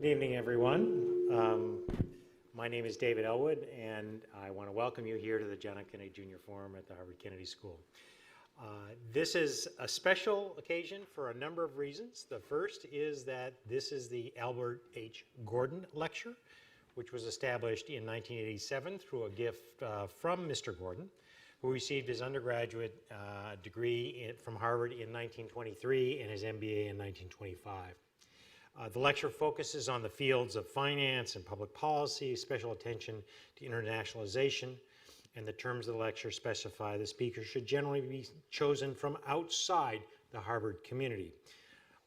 Good evening, everyone. My name is David Ellwood, and I want to welcome you here to the John F. Kennedy Jr. Forum at the Harvard Kennedy School. This is a special occasion for a number of reasons. The first is that this is the Albert H. Gordon Lecture, which was established in 1987 through a gift from Mr. Gordon, who received his undergraduate degree from Harvard in 1923 and his MBA in 1925. The lecture focuses on the fields of finance and public policy, special attention to internationalization, and the terms of the lecture specify the speaker should generally be chosen from outside the Harvard community.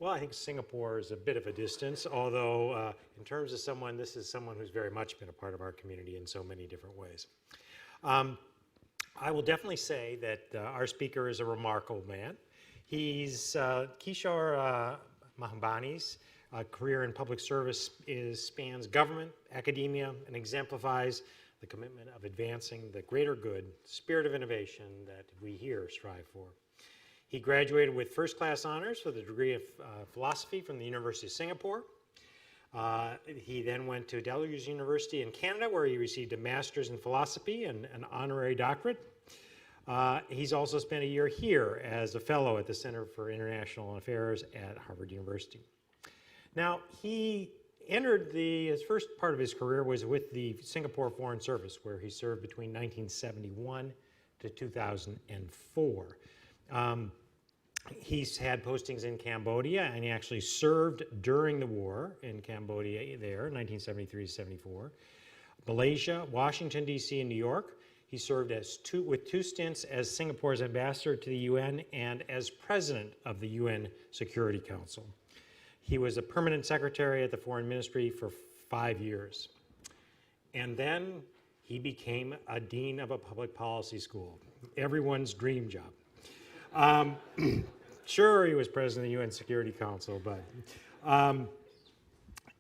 Well, I think Singapore is a bit of a distance, although in terms of someone, this is someone who's very much been a part of our community in so many different ways. I will definitely say that our speaker is a remarkable man. He's Kishore Mahbubani's career in public service spans government, academia, and exemplifies the commitment of advancing the greater good, spirit of innovation that we here strive for. He graduated with first-class honors with a degree of philosophy from the University of Singapore. He then went to Delaware University in Canada, where he received a master's in philosophy and an honorary doctorate. He's also spent a year here as a fellow at the Center for International Affairs at Harvard University. Now, he entered his first part of his career was with the Singapore Foreign Service, where he served between 1971 to 2004. He's had postings in Cambodia, and he actually served during the war in Cambodia there, 1973 to 74. Malaysia, Washington, D.C., and New York. He served with two stints as Singapore's ambassador to the UN and as president of the UN Security Council. He was a permanent secretary at the Foreign Ministry for 5 years. And then he became a dean of a public policy school, everyone's dream job. Sure, he was president of the UN Security Council, but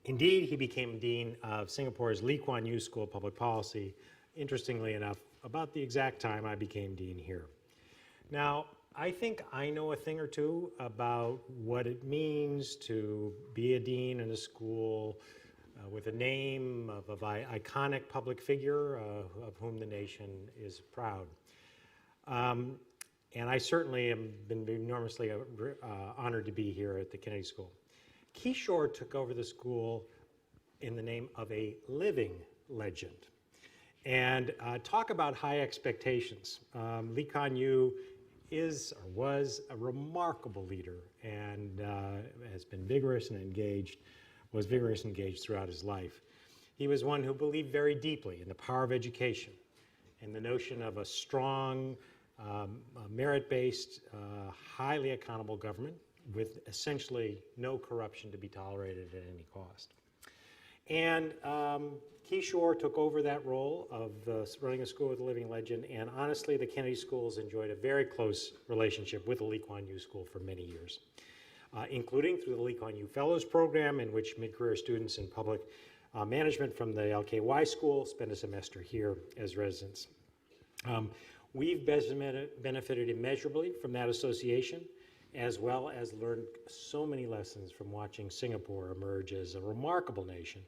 indeed, he became dean of Singapore's Lee Kuan Yew School of Public Policy, interestingly enough, about the exact time I became dean here. Now, I think I know a thing or two about what it means to be a dean in a school with a name of an iconic public figure of whom the nation is proud. And I certainly have been enormously honored to be here at the Kennedy School. Kishore took over the school in the name of a living legend. And talk about high expectations. Lee Kuan Yew is or was a remarkable leader and has been vigorous and engaged, was vigorous and engaged throughout his life. He was one who believed very deeply in the power of education and the notion of a strong, merit-based, highly accountable government with essentially no corruption to be tolerated at any cost. And Kishore took over that role of running a school with a living legend, and honestly, the Kennedy Schools enjoyed a very close relationship with the Lee Kuan Yew School for many years, including through the Lee Kuan Yew Fellows Program, in which mid-career students in public management from the LKY School spend a semester here as residents. We've benefited immeasurably from that association, as well as learned so many lessons from watching Singapore emerge as a remarkable nation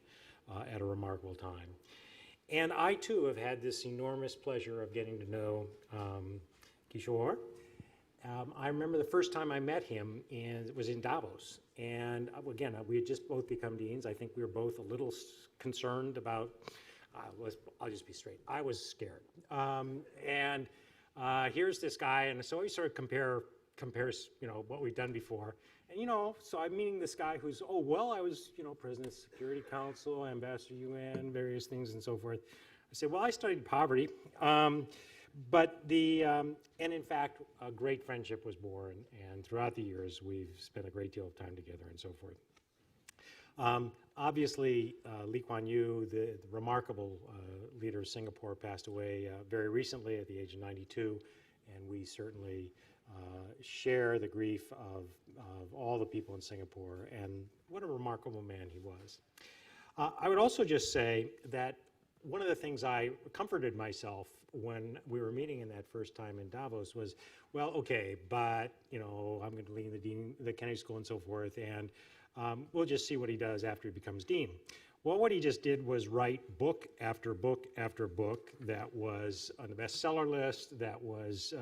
at a remarkable time. And I too have had this enormous pleasure of getting to know Kishore. I remember the first time I met him was in Davos. And again, we had just both become deans. I think we were both a little concerned about, I'll just be straight, I was scared. Here's this guy, and so we sort of compares, what we've done before. And, so I'm meeting this guy who's, I was, president of the Security Council, ambassador to UN, various things and so forth. I said, well, I studied poverty. And in fact, a great friendship was born. And throughout the years, we've spent a great deal of time together and so forth. Obviously, Lee Kuan Yew, the remarkable leader of Singapore, passed away very recently at the age of 92. And we certainly share the grief of all the people in Singapore, and what a remarkable man he was. I would also just say that one of the things I comforted myself when we were meeting in that first time in Davos was, well, okay, but I'm going to lead the Kennedy School and so forth, and We'll just see what he does after he becomes dean. Well, what he just did was write book after book after book that was on the bestseller list, that was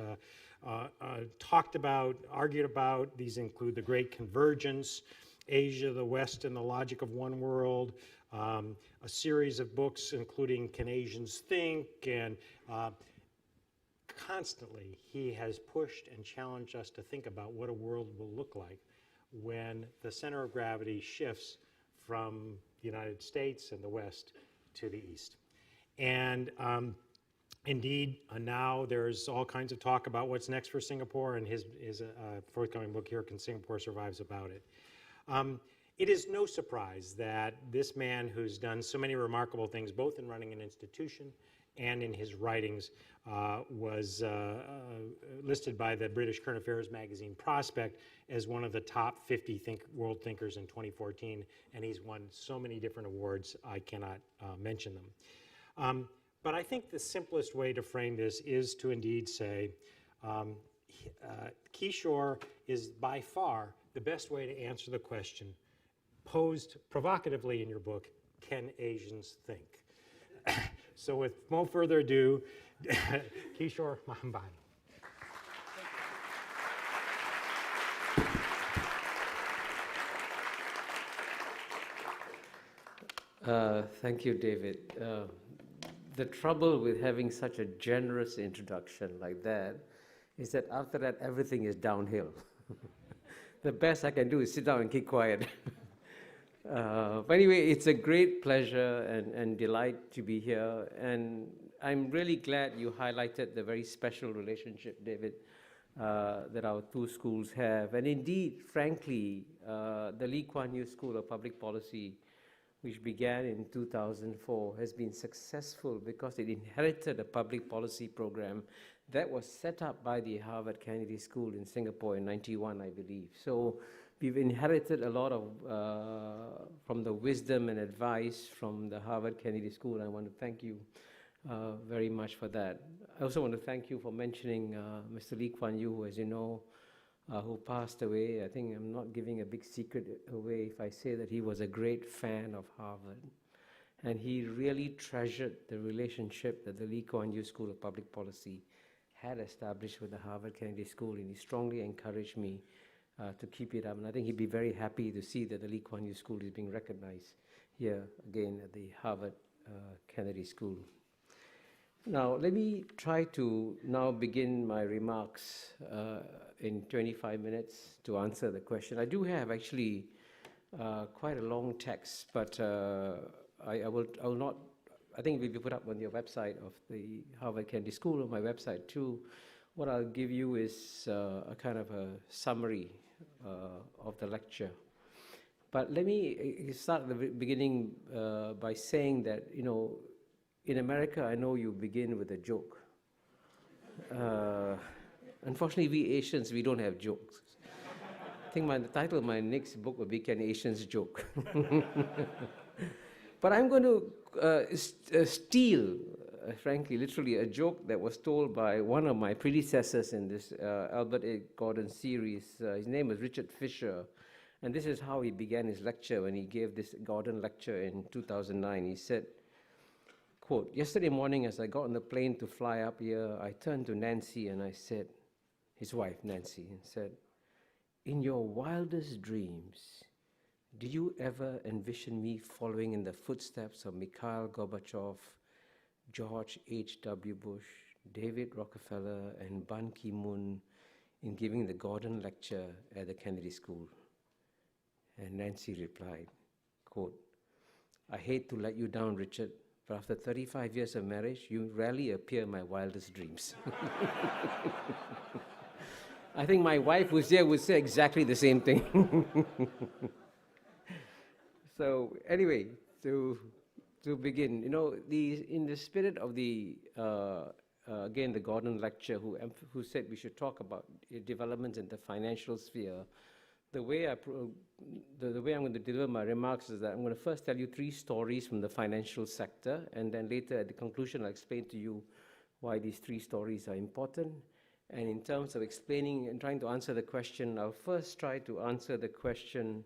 talked about, argued about. These include The Great Convergence, Asia, the West, and the Logic of One World, a series of books including Can Asians Think, and constantly he has pushed and challenged us to think about what a world will look like when the center of gravity shifts from the United States and the West to the East. And indeed, now there's all kinds of talk about what's next for Singapore, and his forthcoming book here, Can Singapore Survive, is about it. It is no surprise that this man who's done so many remarkable things, both in running an institution and in his writings, was listed by the British Current Affairs magazine Prospect as one of the top 50 world thinkers in 2014, and he's won so many different awards I cannot mention them. But I think the simplest way to frame this is to indeed say Kishore is by far the best way to answer the question posed provocatively in your book, Can Asians Think? So with no further ado, Kishore Mahbubani. Thank you, David. The trouble with having such a generous introduction like that is that after that, everything is downhill. The best I can do is sit down and keep quiet. But anyway, it's a great pleasure and delight to be here. And I'm really glad you highlighted the very special relationship, David, that our two schools have. And indeed, frankly, the Lee Kuan Yew School of Public Policy, which began in 2004, has been successful because it inherited a public policy program that was set up by the Harvard Kennedy School in Singapore in '91, I believe. So we've inherited a lot of from the wisdom and advice from the Harvard Kennedy School. I want to thank you very much for that. I also want to thank you for mentioning Mr. Lee Kuan Yew, who, as you know, who passed away. I think I'm not giving a big secret away if I say that he was a great fan of Harvard. And he really treasured the relationship that the Lee Kuan Yew School of Public Policy had established with the Harvard Kennedy School, and he strongly encouraged me to keep it up. And I think he'd be very happy to see that the Lee Kuan Yew School is being recognized here again at the Harvard Kennedy School. Now, let me try to now begin my remarks in 25 minutes to answer the question. I do have actually quite a long text, but I will not, I think it will be put up on your website of the Harvard Kennedy School, on my website too. What I'll give you is a kind of a summary of the lecture. But let me start at the beginning by saying that, you know, in America, I know you begin with a joke. Unfortunately, we Asians, we don't have jokes. I think the title of my next book will be Can Asians Joke? But I'm going to steal, frankly, literally, a joke that was told by one of my predecessors in this Albert A. Gordon series. His name was Richard Fisher. And this is how he began his lecture when he gave this Gordon lecture in 2009. He said, quote, "Yesterday morning as I got on the plane to fly up here, I turned to Nancy and I said," his wife Nancy, and said, "In your wildest dreams, do you ever envision me following in the footsteps of Mikhail Gorbachev, George H.W. Bush, David Rockefeller, and Ban Ki-moon in giving the Gordon lecture at the Kennedy School?" And Nancy replied, quote, "I hate to let you down, Richard, but after 35 years of marriage, you rarely appear in my wildest dreams." I think my wife who's here would say exactly the same thing. So anyway, to begin, you know, in the spirit of the, again, the Gordon lecture, who said we should talk about developments in the financial sphere, the way I'm going to deliver my remarks is that I'm going to first tell you 3 stories from the financial sector, and then later at the conclusion I'll explain to you why these 3 stories are important. And in terms of explaining and trying to answer the question, I'll first try to answer the question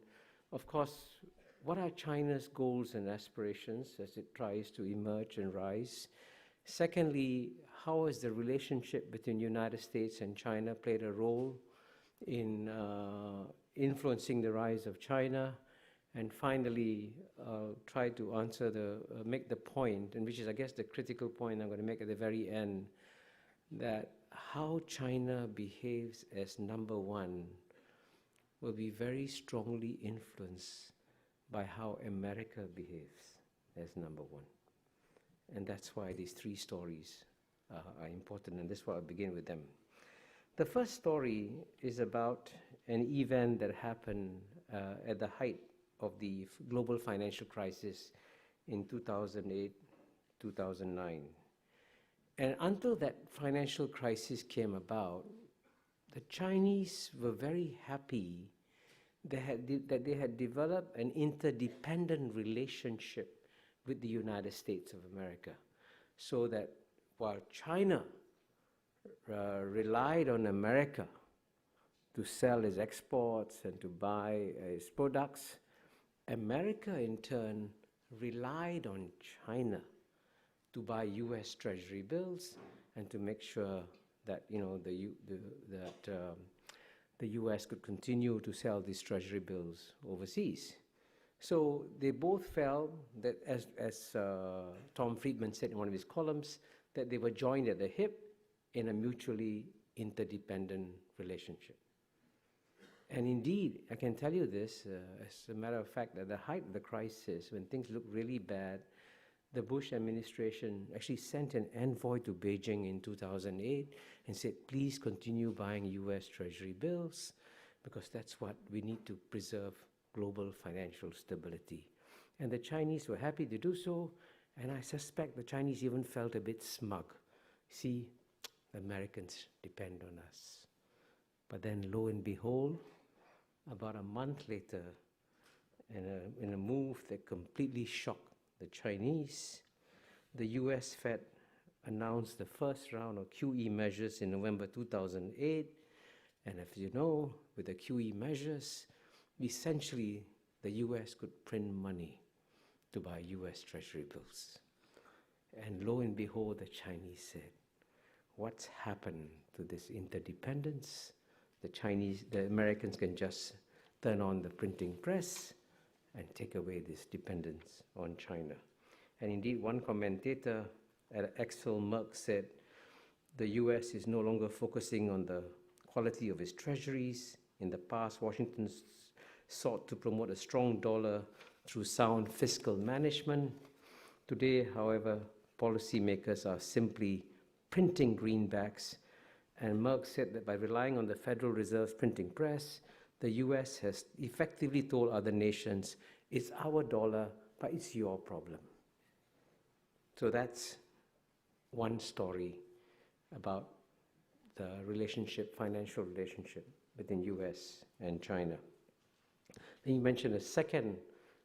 Of course, what are China's goals and aspirations as it tries to emerge and rise? Secondly, how has the relationship between the United States and China played a role in influencing the rise of China? And finally, try to make the point, and which is, I guess, the critical point I'm going to make at the very end, that how China behaves as number one will be very strongly influenced by how America behaves as number one. And that's why these three stories are important, and that's why I'll begin with them. The first story is about an event that happened at the height of the global financial crisis in 2008, 2009. And until that financial crisis came about, the Chinese were very happy that they had developed an interdependent relationship with the United States of America, so that while China relied on America to sell its exports and to buy its products, America in turn relied on China to buy U.S. Treasury bills and to make sure that the U.S. could continue to sell these Treasury bills overseas. So they both felt that, as Tom Friedman said in one of his columns, that they were joined at the hip in a mutually interdependent relationship. And indeed, I can tell you this, as a matter of fact, at the height of the crisis, when things looked really bad, the Bush administration actually sent an envoy to Beijing in 2008 and said, please continue buying US Treasury bills, because that's what we need to preserve global financial stability. And the Chinese were happy to do so, and I suspect the Chinese even felt a bit smug. See, the Americans depend on us. But then, lo and behold, about a month later, in a move that completely shocked the Chinese, the US Fed announced the first round of QE measures in November 2008. And as you know, with the QE measures, essentially the US could print money to buy US Treasury bills. And lo and behold, the Chinese said, what's happened to this interdependence? The Americans can just turn on the printing press and take away this dependence on China. And indeed, one commentator at Axel Merck said, the US is no longer focusing on the quality of its treasuries. In the past, Washington sought to promote a strong dollar through sound fiscal management. Today, however, policymakers are simply printing greenbacks. And Merck said that by relying on the Federal Reserve's printing press, the US has effectively told other nations, it's our dollar, but it's your problem. So that's one story about the financial relationship between US and China. Then you mentioned a second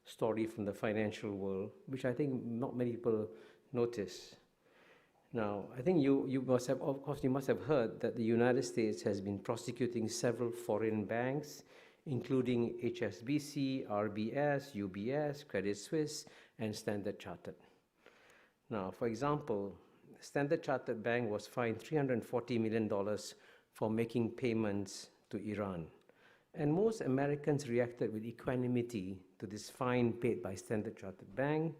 story from the financial world, which I think not many people notice. Now, I think you must have heard that the United States has been prosecuting several foreign banks, including HSBC, RBS, UBS, Credit Suisse, and Standard Chartered. Now, for example, Standard Chartered Bank was fined $340 million for making payments to Iran. And most Americans reacted with equanimity to this fine paid by Standard Chartered Bank,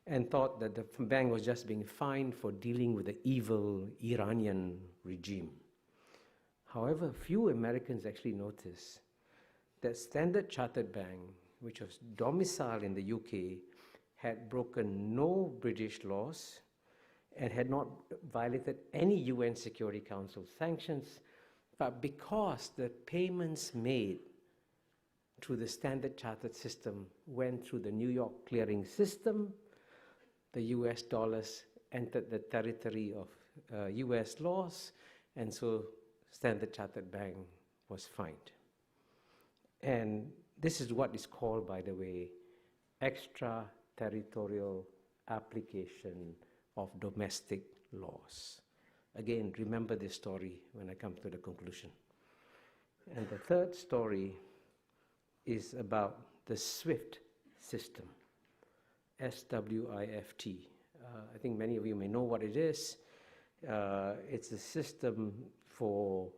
and thought that the bank was just being fined for dealing with the evil Iranian regime. However, few Americans actually noticed that Standard Chartered Bank, which was domiciled in the UK, had broken no British laws and had not violated any UN Security Council sanctions, but because the payments made through the Standard Chartered system went through the New York clearing system, the US dollars entered the territory of US laws, and so Standard Chartered Bank was fined. And this is what is called, by the way, extraterritorial application of domestic laws. Again, remember this story when I come to the conclusion. And the third story is about the SWIFT system, SWIFT. I think many of you may know what it is. It's a system for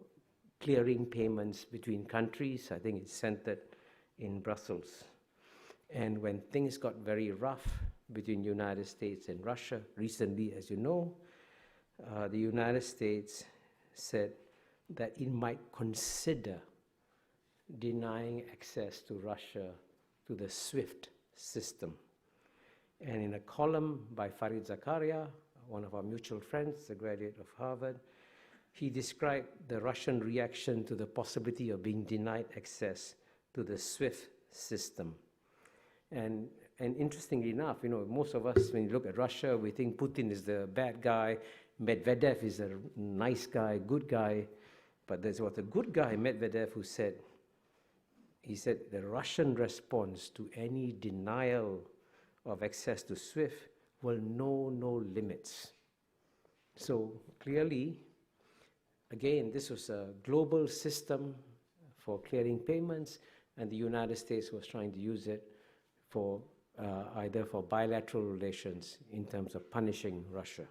clearing payments between countries. I think it's centered in Brussels. And when things got very rough between the United States and Russia, recently, as you know, the United States said that it might consider denying access to Russia to the SWIFT system. And in a column by Farid Zakaria, one of our mutual friends, a graduate of Harvard, he described the Russian reaction to the possibility of being denied access to the SWIFT system. And interestingly enough, most of us, when you look at Russia, we think Putin is the bad guy, Medvedev is a nice guy, good guy. But there was a good guy, Medvedev, who said, the Russian response to any denial of access to SWIFT will know no limits. So clearly, again, this was a global system for clearing payments, and the United States was trying to use it for either for bilateral relations in terms of punishing Russia.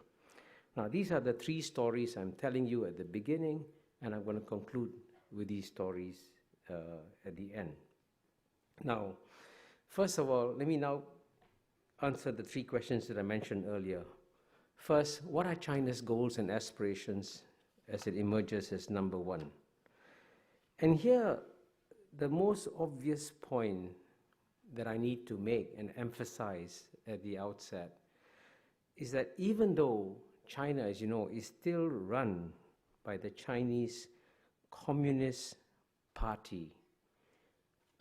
Now, these are the three stories I'm telling you at the beginning, and I'm going to conclude with these stories at the end. Now, first of all, let me now answer the three questions that I mentioned earlier. First, what are China's goals and aspirations as it emerges as number one? And here, the most obvious point that I need to make and emphasize at the outset is that even though China, as you know, is still run by the Chinese Communist Party,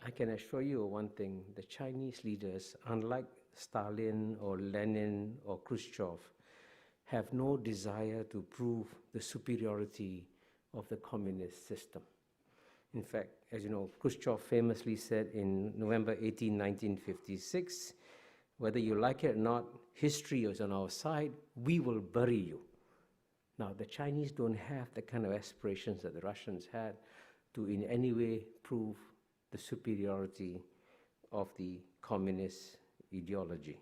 I can assure you one thing: the Chinese leaders, unlike Stalin or Lenin or Khrushchev, have no desire to prove the superiority of the communist system. In fact, as you know, Khrushchev famously said in November 1956, whether you like it or not, history is on our side, we will bury you. Now, the Chinese don't have the kind of aspirations that the Russians had to in any way prove the superiority of the communist ideology.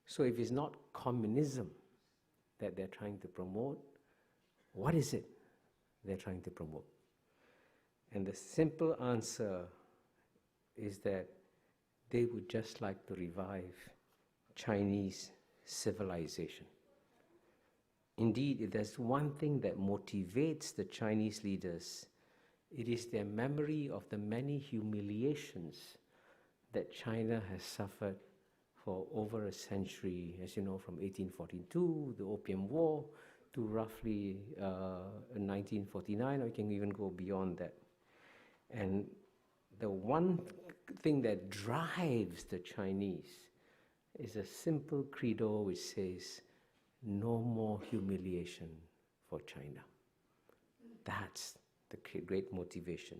So if it's not communism that they're trying to promote, what is it they're trying to promote? And the simple answer is that they would just like to revive Chinese civilization. Indeed, if there's one thing that motivates the Chinese leaders, it is their memory of the many humiliations that China has suffered for over a century, as you know, from 1842, the Opium War, to roughly 1949, or you can even go beyond that. And the one thing that drives the Chinese is a simple credo which says, no more humiliation for China. That's the great motivation.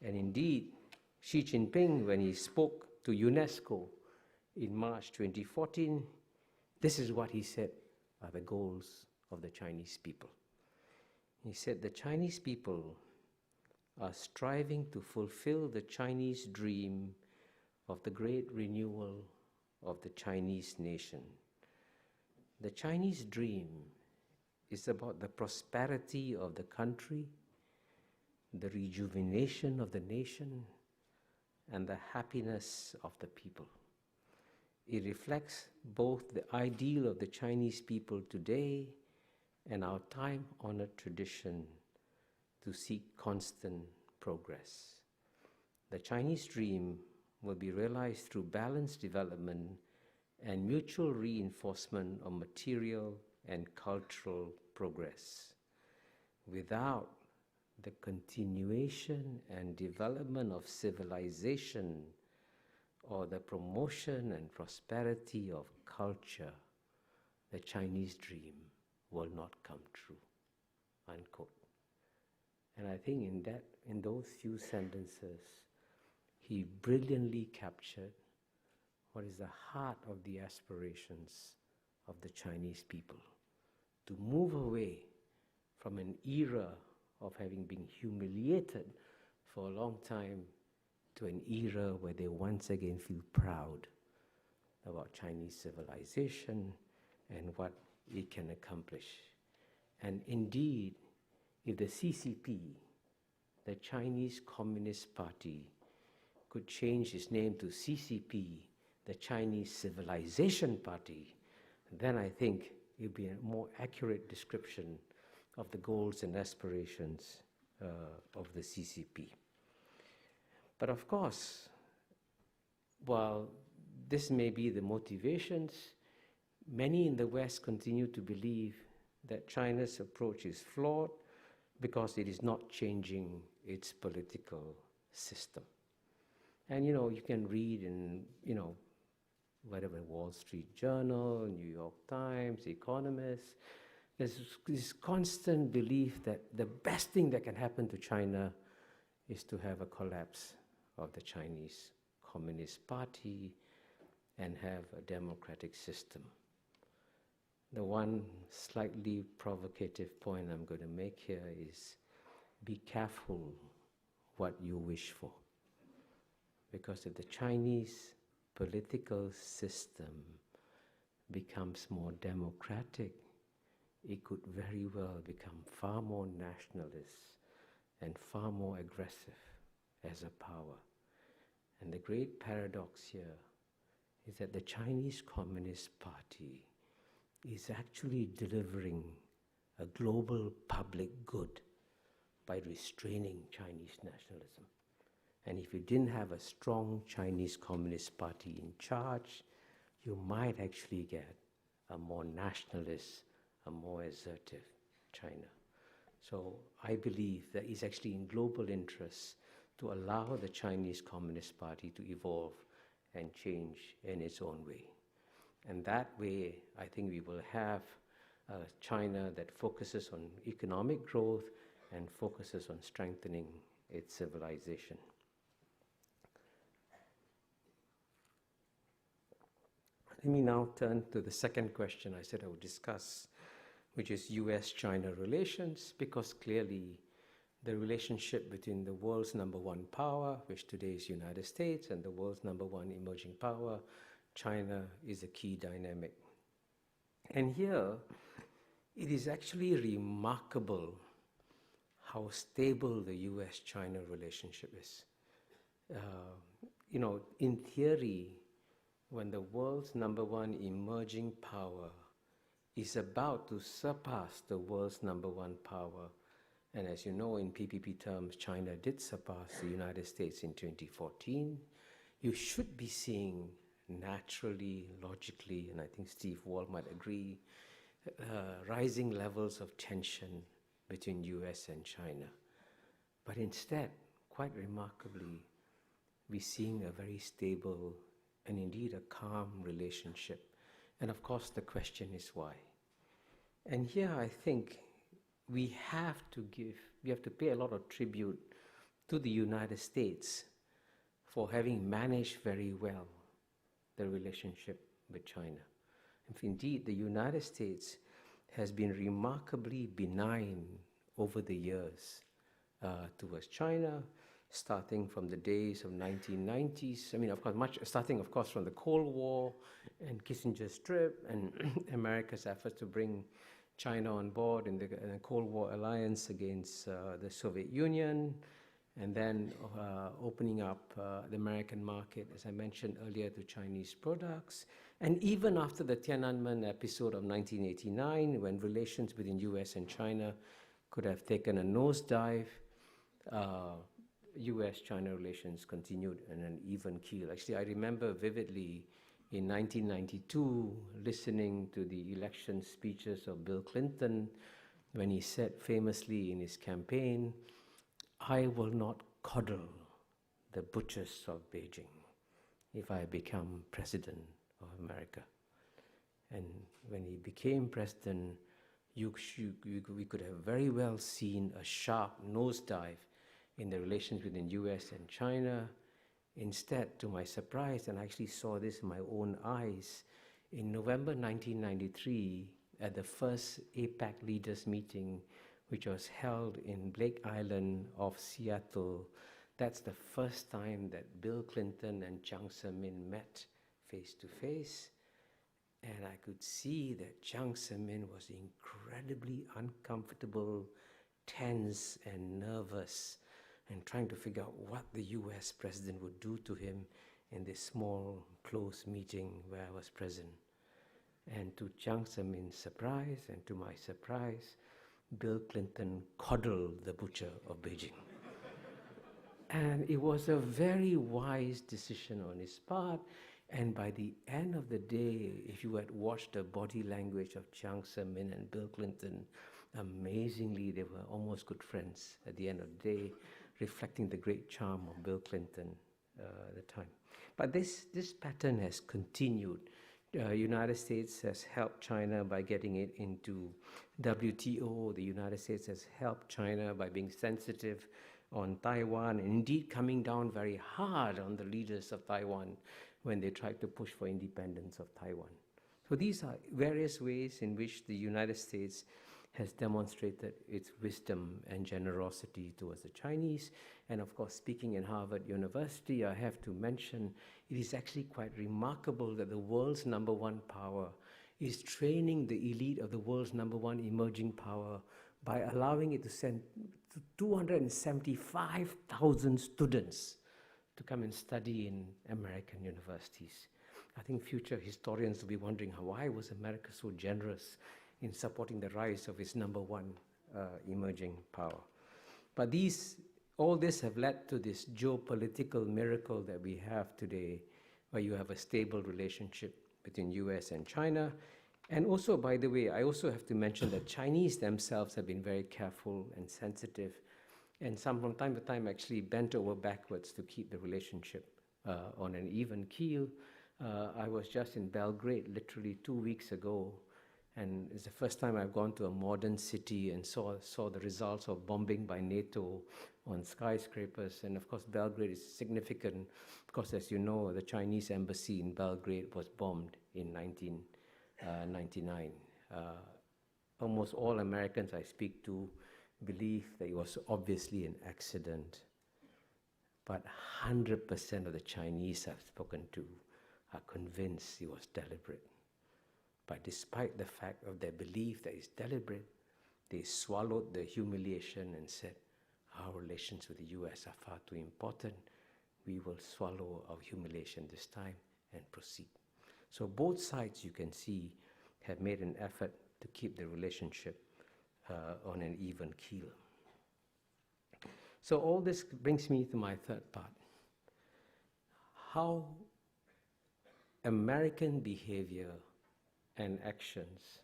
And indeed, Xi Jinping, when he spoke to UNESCO in March 2014, this is what he said are the goals of the Chinese people. He said the Chinese people are striving to fulfill the Chinese dream of the great renewal of the Chinese nation. The Chinese dream is about the prosperity of the country, the rejuvenation of the nation, and the happiness of the people. It reflects both the ideal of the Chinese people today and our time-honored tradition to seek constant progress. The Chinese dream will be realized through balanced development and mutual reinforcement of material and cultural progress. Without the continuation and development of civilization or the promotion and prosperity of culture, the Chinese dream will not come true, unquote. And I think in those few sentences, he brilliantly captured what is the heart of the aspirations of the Chinese people, to move away from an era of having been humiliated for a long time to an era where they once again feel proud about Chinese civilization and what it can accomplish. And indeed, if the CCP, the Chinese Communist Party, could change its name to CCP, the Chinese Civilization Party, then I think it would be a more accurate description of the goals and aspirations of the CCP. But of course, while this may be the motivations, many in the West continue to believe that China's approach is flawed because it is not changing its political system. And you can read in, whatever, Wall Street Journal, New York Times, Economist, there's this constant belief that the best thing that can happen to China is to have a collapse of the Chinese Communist Party and have a democratic system. The one slightly provocative point I'm going to make here is be careful what you wish for. Because if the Chinese political system becomes more democratic, it could very well become far more nationalist and far more aggressive as a power. And the great paradox here is that the Chinese Communist Party is actually delivering a global public good by restraining Chinese nationalism. And if you didn't have a strong Chinese Communist Party in charge, you might actually get a more nationalist, a more assertive China. So I believe that it's actually in global interest to allow the Chinese Communist Party to evolve and change in its own way. And that way, I think we will have China that focuses on economic growth and focuses on strengthening its civilization. Let me now turn to the second question I said I would discuss, which is US-China relations, because clearly the relationship between the world's number one power, which today is United States, and the world's number one emerging power, China, is a key dynamic. And here, it is actually remarkable how stable the US-China relationship is. In theory, when the world's number one emerging power is about to surpass the world's number one power, and as you know, in PPP terms, China did surpass the United States in 2014, you should be seeing naturally, logically, and I think Steve Wall might agree, rising levels of tension between US and China. But instead, quite remarkably, we're seeing a very stable and indeed a calm relationship. And of course, the question is why. And here I think we have to pay a lot of tribute to the United States for having managed very well the relationship with China. If indeed the United States has been remarkably benign over the years towards China, starting from the days of 1990s. I mean, of course, starting of course from the Cold War and Kissinger's trip and America's efforts to bring China on board in the Cold War alliance against the Soviet Union, and then opening up the American market, as I mentioned earlier, to Chinese products. And even after the Tiananmen episode of 1989, when relations between US and China could have taken a nosedive, US-China relations continued in an even keel. Actually, I remember vividly in 1992 listening to the election speeches of Bill Clinton when he said famously in his campaign, "I will not coddle the butchers of Beijing if I become president of America." And when he became president, we could have very well seen a sharp nosedive in the relations between US and China. Instead, to my surprise, and I actually saw this in my own eyes, in November 1993, at the first APEC leaders meeting, which was held in Blake Island off Seattle, That's the first time that Bill Clinton and Jiang Zemin met face to face. And I could see that Jiang Zemin was incredibly uncomfortable, tense and nervous, and trying to figure out what the US president would do to him in this small, close meeting where I was present. And to Jiang Zemin's surprise, and to my surprise, Bill Clinton coddled the butcher of Beijing. And it was a very wise decision on his part. And by the end of the day, if you had watched the body language of Jiang Zemin and Bill Clinton, amazingly, they were almost good friends at the end of the day, reflecting the great charm of Bill Clinton at the time. But this pattern has continued. United States has helped China by getting it into WTO. The United States has helped China by being sensitive on Taiwan, and indeed coming down very hard on the leaders of Taiwan when they tried to push for independence of Taiwan. So these are various ways in which the United States has demonstrated its wisdom and generosity towards the Chinese. And of course, speaking in Harvard University, I have to mention it is actually quite remarkable that the world's #1 power is training the elite of the world's #1 emerging power by allowing it to send 275,000 students to come and study in American universities. I think future historians will be wondering, why was America so generous in supporting the rise of its #1 emerging power? But all this have led to this geopolitical miracle that we have today, where you have a stable relationship between US and China. And also, by the way, I also have to mention that Chinese themselves have been very careful and sensitive, and some from time to time actually bent over backwards to keep the relationship on an even keel. I was just in Belgrade literally 2 weeks ago, and it's the first time I've gone to a modern city and saw the results of bombing by NATO on skyscrapers. And of course, Belgrade is significant because, as you know, the Chinese embassy in Belgrade was bombed in 1999. Almost all Americans I speak to believe that it was obviously an accident, but 100% of the Chinese I've spoken to are convinced it was deliberate. But despite the fact of their belief that it's deliberate, they swallowed the humiliation and said, our relations with the US are far too important. We will swallow our humiliation this time and proceed. So both sides, you can see, have made an effort to keep the relationship on an even keel. So all this brings me to my third part. How American behavior and actions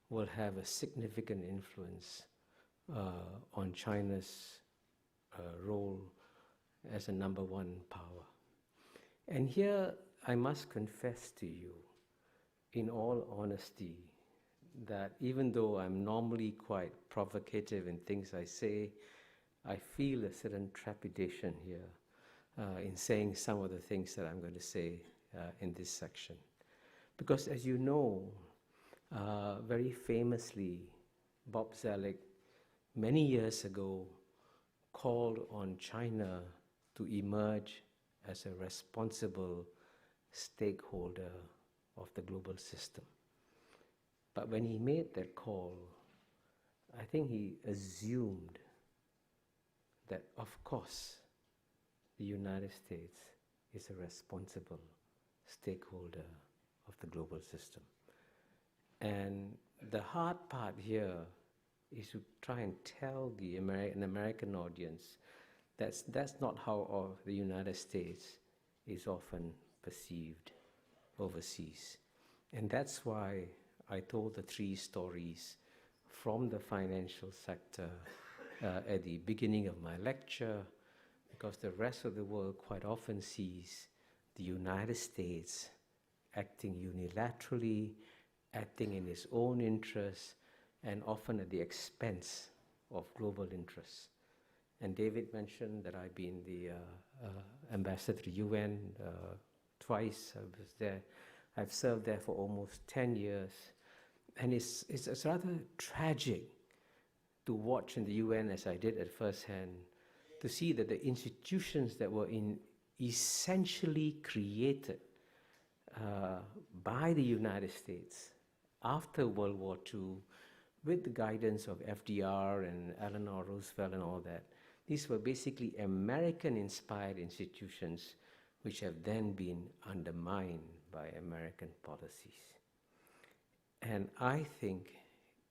will have a significant influence on China's role as a #1 power. And here I must confess to you, in all honesty, that even though I'm normally quite provocative in things I say, I feel a certain trepidation here in saying some of the things that I'm going to say in this section. Because as you know, very famously, Bob Zoellick, many years ago, called on China to emerge as a responsible stakeholder of the global system. But when he made that call, I think he assumed that, of course, the United States is a responsible stakeholder of the global system. And the hard part here is to try and tell an American audience that's not how the United States is often perceived overseas. And that's why I told the 3 stories from the financial sector at the beginning of my lecture, because the rest of the world quite often sees the United States acting unilaterally, acting in its own interests, and often at the expense of global interests. And David mentioned that I've been the ambassador to UN twice. I was there. I've served there for almost 10 years. And it's rather tragic to watch in the UN, as I did at first hand, to see that the institutions that were essentially created by the United States after World War II, with the guidance of FDR and Eleanor Roosevelt and all that, these were basically American-inspired institutions which have then been undermined by American policies. And I think,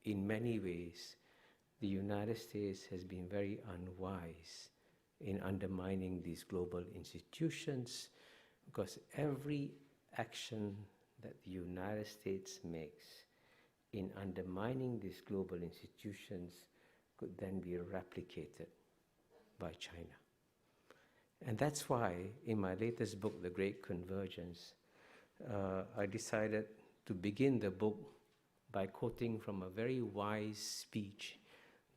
in many ways, the United States has been very unwise in undermining these global institutions, because every action that the United States makes in undermining these global institutions could then be replicated by China. And that's why, in my latest book, The Great Convergence, I decided to begin the book by quoting from a very wise speech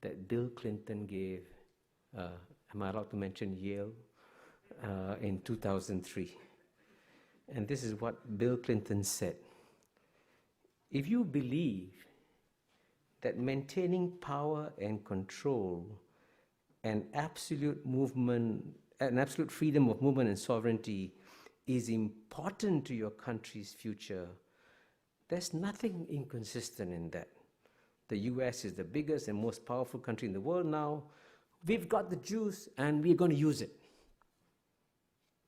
that Bill Clinton gave, am I allowed to mention Yale, in 2003. And this is what Bill Clinton said. If you believe that maintaining power and control and absolute freedom of movement and sovereignty is important to your country's future, there's nothing inconsistent in that. The US is the biggest and most powerful country in the world now. We've got the juice and we're going to use it.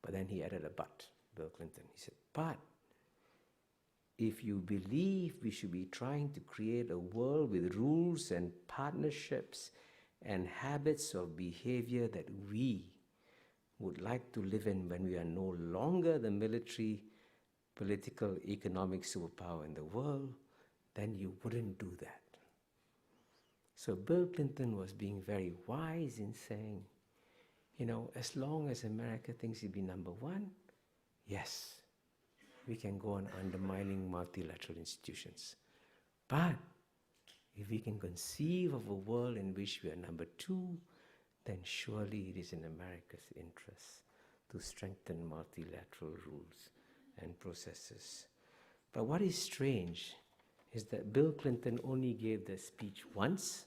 But then he added a but, Bill Clinton. He said, but if you believe we should be trying to create a world with rules and partnerships and habits of behavior that we would like to live in when we are no longer the military, political, economic superpower in the world, then you wouldn't do that. So Bill Clinton was being very wise in saying, you know, as long as America thinks it'll be number one, yes, we can go on undermining multilateral institutions. But if we can conceive of a world in which we are number two, then surely it is in America's interest to strengthen multilateral rules and processes. But what is strange is that Bill Clinton only gave the speech once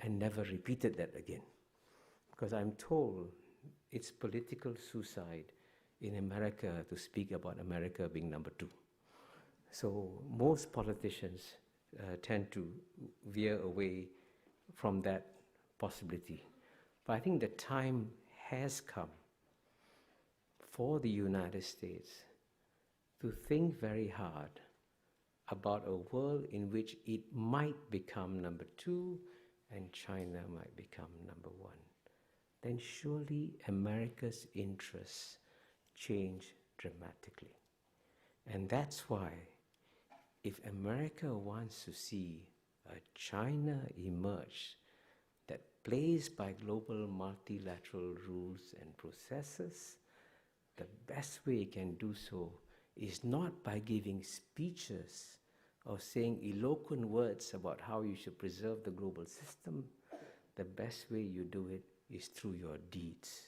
and never repeated that again. Because I'm told it's political suicide in America to speak about America being number two. So most politicians tend to veer away from that possibility. But I think the time has come for the United States to think very hard about a world in which it might become number two and China might become number one. Then surely America's interests change dramatically. And that's why, if America wants to see a China emerge that plays by global multilateral rules and processes, the best way it can do so is not by giving speeches or saying eloquent words about how you should preserve the global system. The best way you do it is through your deeds.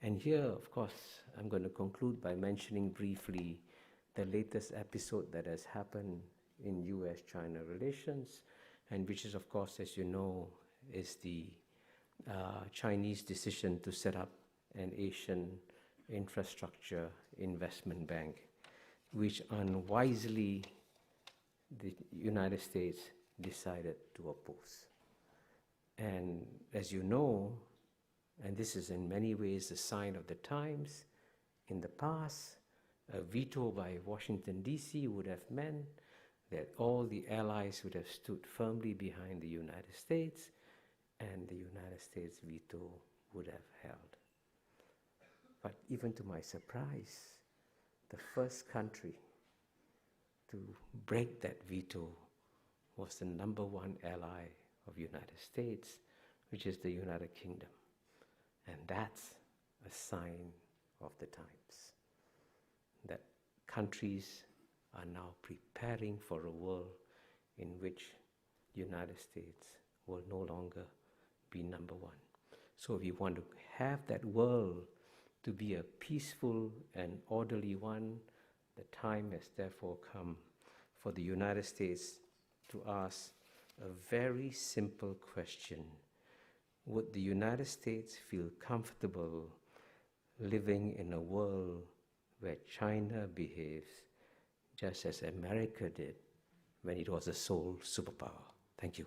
And here, of course, I'm going to conclude by mentioning briefly the latest episode that has happened in US-China relations, and which is, of course, as you know, is the Chinese decision to set up an Asian infrastructure investment bank, which unwisely the United States decided to oppose. And as you know, and this is in many ways a sign of the times, in the past, a veto by Washington, D.C. would have meant that all the allies would have stood firmly behind the United States, and the United States veto would have held. But even to my surprise, the first country to break that veto was the number one ally of the United States, which is the United Kingdom. And that's a sign of the times, that countries are now preparing for a world in which the United States will no longer be number one. So if you want to have that world to be a peaceful and orderly one, the time has therefore come for the United States to ask a very simple question. would the United States feel comfortable living in a world where China behaves just as America did when it was a sole superpower? Thank you.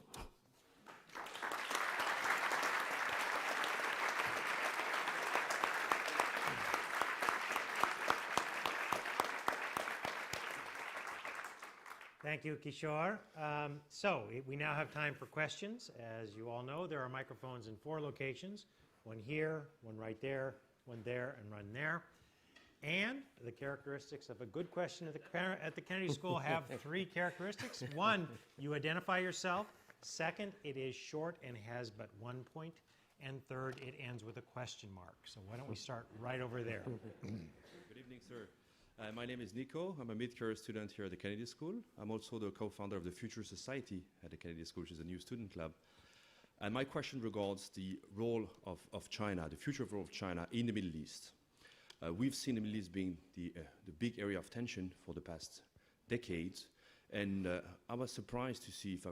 Thank you, Kishore. We now have time for questions. As you all know, there are microphones in 4 locations, one here, one right there, one there, and one there. And the characteristics of a good question at the Kennedy School have 3 characteristics. 1, you identify yourself. 2nd, it is short and has but 1 point. And 3rd, it ends with a question mark. So why don't we start right over there? Good evening, sir. My name is Nico. I'm a mid-career student here at the Kennedy School. I'm also the co-founder of the Future Society at the Kennedy School, which is a new student club. And my question regards the role of China, the future role of China in the Middle East. We've seen the Middle East being the big area of tension for the past decades. And I was surprised to see, if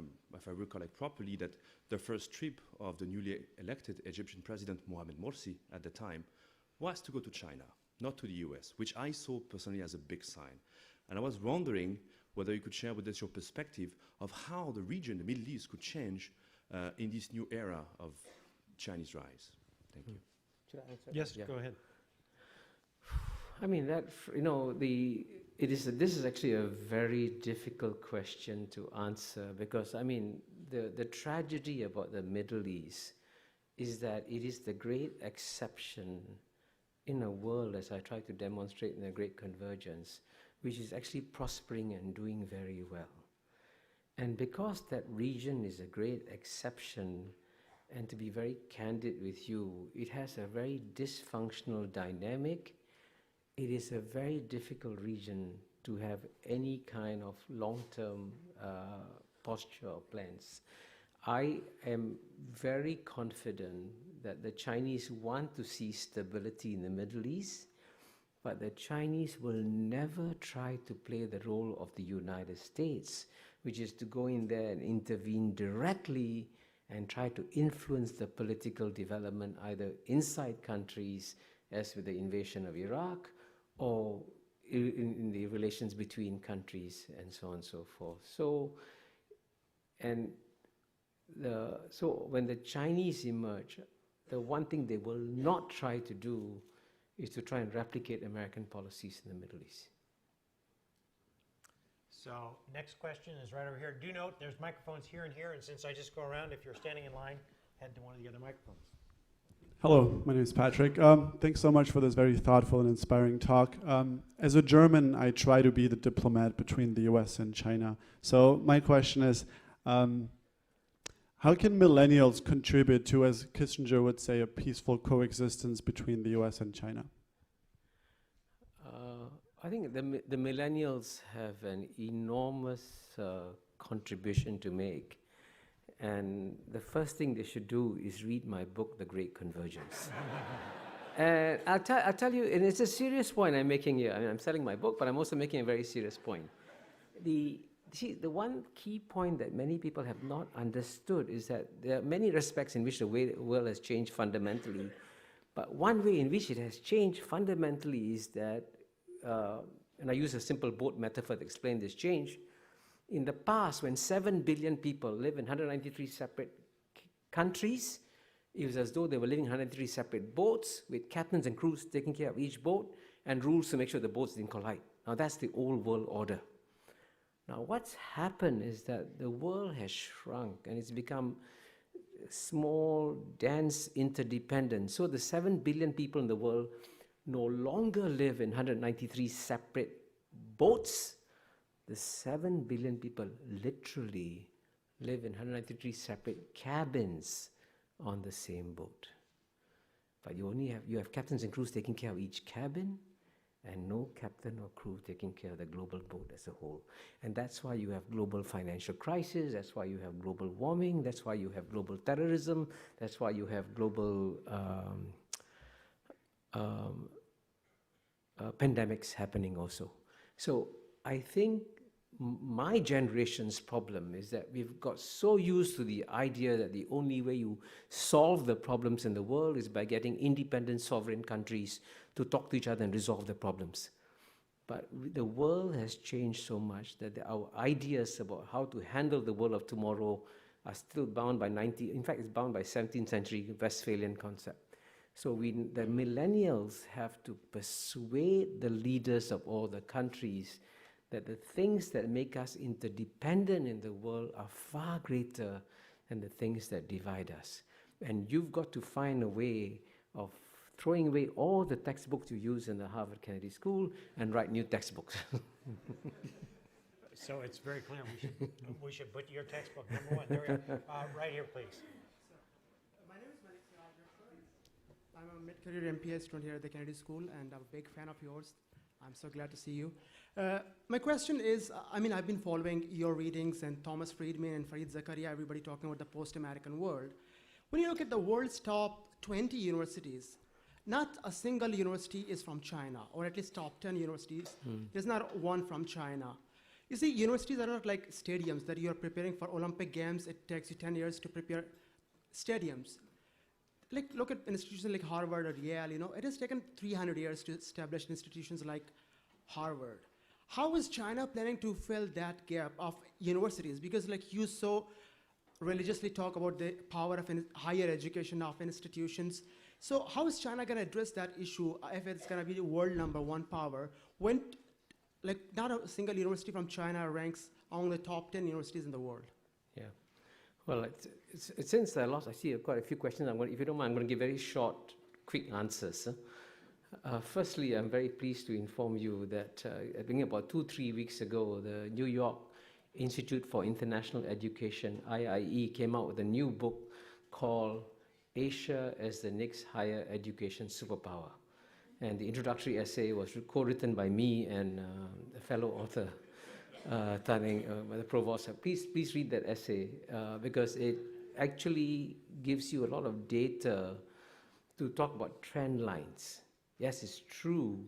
I recollect properly, that the first trip of the newly elected Egyptian president, Mohamed Morsi, at the time, was to go to China, not to the US, which I saw personally as a big sign. And I was wondering whether you could share with us your perspective of how the region, the Middle East, could change in this new era of Chinese rise. Thank you. Should I answer? Yes, Yeah. go ahead. I mean, this is actually a very difficult question to answer, because, I mean, the tragedy about the Middle East is that it is the great exception in a world, as I try to demonstrate in the Great Convergence, which is actually prospering and doing very well. And because that region is a great exception, and to be very candid with you, it has a very dysfunctional dynamic. It is a very difficult region to have any kind of long-term posture or plans. I am very confident that the Chinese want to see stability in the Middle East, but the Chinese will never try to play the role of the United States, which is to go in there and intervene directly and try to influence the political development either inside countries, as with the invasion of Iraq, or in the relations between countries, and so on and so forth. So when the Chinese emerge, the one thing they will not try to do is to try and replicate American policies in the Middle East. So next question is right over here. Do note there's microphones here and here, and since I just go around, if you're standing in line, head to one of the other microphones. Hello, my name is Patrick. Thanks so much for this very thoughtful and inspiring talk. As a German, I try to be the diplomat between the US and China. So my question is, how can millennials contribute to, as Kissinger would say, a peaceful coexistence between the US and China? I think the millennials have an enormous contribution to make. And the first thing they should do is read my book, The Great Convergence. And I'll tell you, and it's a serious point I'm making here. I mean, I'm selling my book, but I'm also making a very serious point. The one key point that many people have not understood is that there are many respects in which the world has changed fundamentally. But one way in which it has changed fundamentally is that, and I use a simple boat metaphor to explain this change. In the past, when 7 billion people live in 193 separate countries, it was as though they were living in 193 separate boats with captains and crews taking care of each boat and rules to make sure the boats didn't collide. Now that's the old world order. Now what's happened is that the world has shrunk and it's become small, dense, interdependent. So the 7 billion people in the world no longer live in 193 separate boats. The 7 billion people literally live in 193 separate cabins on the same boat. But you have captains and crews taking care of each cabin, and no captain or crew taking care of the global boat as a whole. And that's why you have global financial crisis, that's why you have global warming, that's why you have global terrorism, that's why you have global pandemics happening also. So I think my generation's problem is that we've got so used to the idea that the only way you solve the problems in the world is by getting independent sovereign countries to talk to each other and resolve the problems. But the world has changed so much that our ideas about how to handle the world of tomorrow are still bound by in fact, it's bound by 17th century Westphalian concept. So the millennials have to persuade the leaders of all the countries that the things that make us interdependent in the world are far greater than the things that divide us. And you've got to find a way of throwing away all the textbooks you use in the Harvard Kennedy School and write new textbooks. So it's very clear, we should put your textbook, number one, there, right here, please. My name is Malik Siraj. I'm a mid-career MPA student here at the Kennedy School, and I'm a big fan of yours. I'm so glad to see you. My question is, I've been following your readings and Thomas Friedman and Fareed Zakaria, everybody talking about the post-American world. When you look at the world's top 20 universities, not a single university is from China, or at least top 10 universities. There's not one from China. You see, universities are not like stadiums that you're preparing for Olympic Games. It takes you 10 years to prepare stadiums. Like, look at institutions like Harvard or Yale, it has taken 300 years to establish institutions like Harvard. How is China planning to fill that gap of universities? Because like you so religiously talk about the power of higher education of institutions. So how is China going to address that issue if it's going to be the world #1 power when like not a single university from China ranks among the top 10 universities in the world? Yeah. Well, since there are lots, I see quite a few questions. If you don't mind, I'm going to give very short, quick answers. Firstly, I'm very pleased to inform you that I think about 2-3 weeks ago, the New York Institute for International Education, IIE, came out with a new book called Asia as the Next Higher Education Superpower. And the introductory essay was co-written by me and a fellow author, the provost. Please read that essay because it actually gives you a lot of data to talk about trend lines. Yes, it's true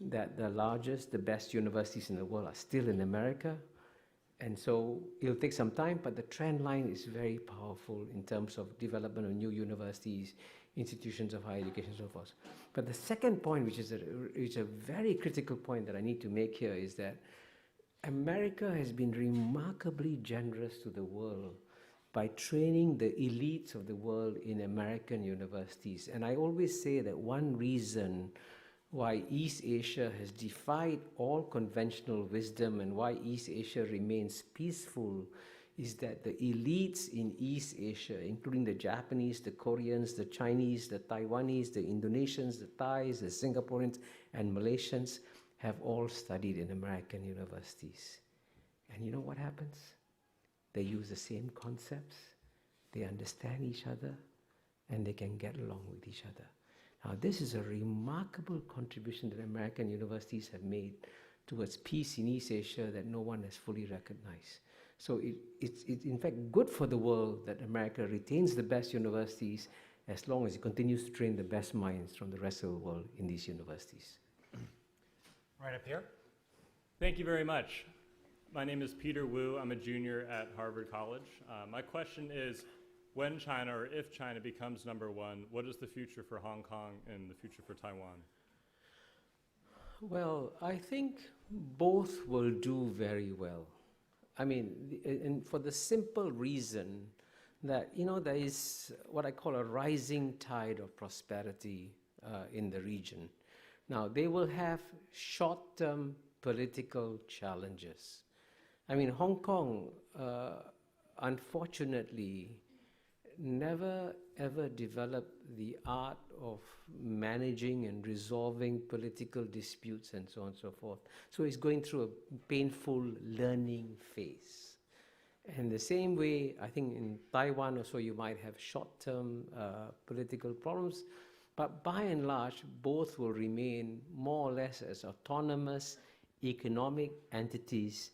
that the largest, the best universities in the world are still in America, and so it'll take some time, but the trend line is very powerful in terms of development of new universities, institutions of higher education, and so forth. But the second point, which is a very critical point that I need to make here, is that America has been remarkably generous to the world by training the elites of the world in American universities. And I always say that one reason why East Asia has defied all conventional wisdom and why East Asia remains peaceful is that the elites in East Asia, including the Japanese, the Koreans, the Chinese, the Taiwanese, the Indonesians, the Thais, the Singaporeans, and Malaysians, have all studied in American universities. And you know what happens? They use the same concepts, they understand each other, and they can get along with each other. Now, this is a remarkable contribution that American universities have made towards peace in East Asia that no one has fully recognized. So it's in fact good for the world that America retains the best universities as long as it continues to train the best minds from the rest of the world in these universities. Right up here. Thank you very much. My name is Peter Wu. I'm a junior at Harvard College. My question is, when China, or if China becomes #1, what is the future for Hong Kong and the future for Taiwan? Well, I think both will do very well. I mean, and for the simple reason that, there is what I call a rising tide of prosperity in the region. Now, they will have short-term political challenges. I mean, Hong Kong, unfortunately, never ever developed the art of managing and resolving political disputes and so on and so forth. So it's going through a painful learning phase. And the same way, I think in Taiwan also you might have short-term political problems, but by and large, both will remain more or less as autonomous economic entities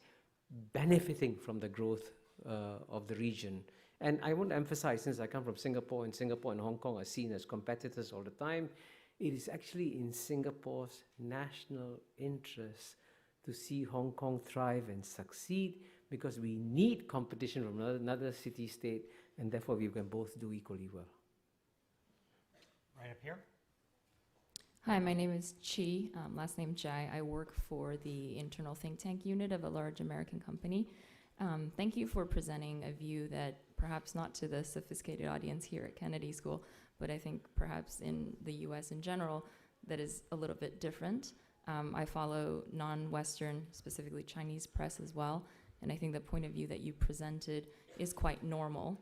benefiting from the growth of the region. And I want to emphasize, since I come from Singapore, and Singapore and Hong Kong are seen as competitors all the time, it is actually in Singapore's national interest to see Hong Kong thrive and succeed, because we need competition from another city-state, and therefore we can both do equally well. Right up here. Hi, my name is Chi, last name Jai. I work for the internal think tank unit of a large American company. Thank you for presenting a view that perhaps not to the sophisticated audience here at Kennedy School, but I think perhaps in the US in general, that is a little bit different. I follow non-Western, specifically Chinese press as well, and I think the point of view that you presented is quite normal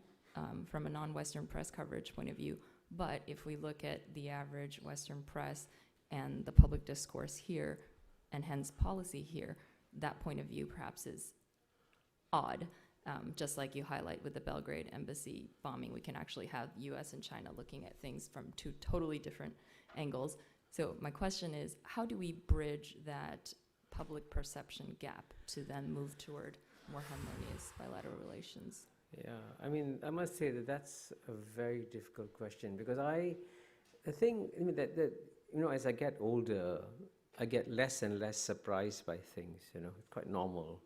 from a non-Western press coverage point of view. But if we look at the average Western press and the public discourse here, and hence policy here, that point of view perhaps is odd. Just like you highlight with the Belgrade embassy bombing, we can actually have US and China looking at things from two totally different angles. So my question is, how do we bridge that public perception gap to then move toward more harmonious bilateral relations? Yeah, I mean, I must say that that's a very difficult question, because I think that as I get older, I get less and less surprised by things. It's quite normal.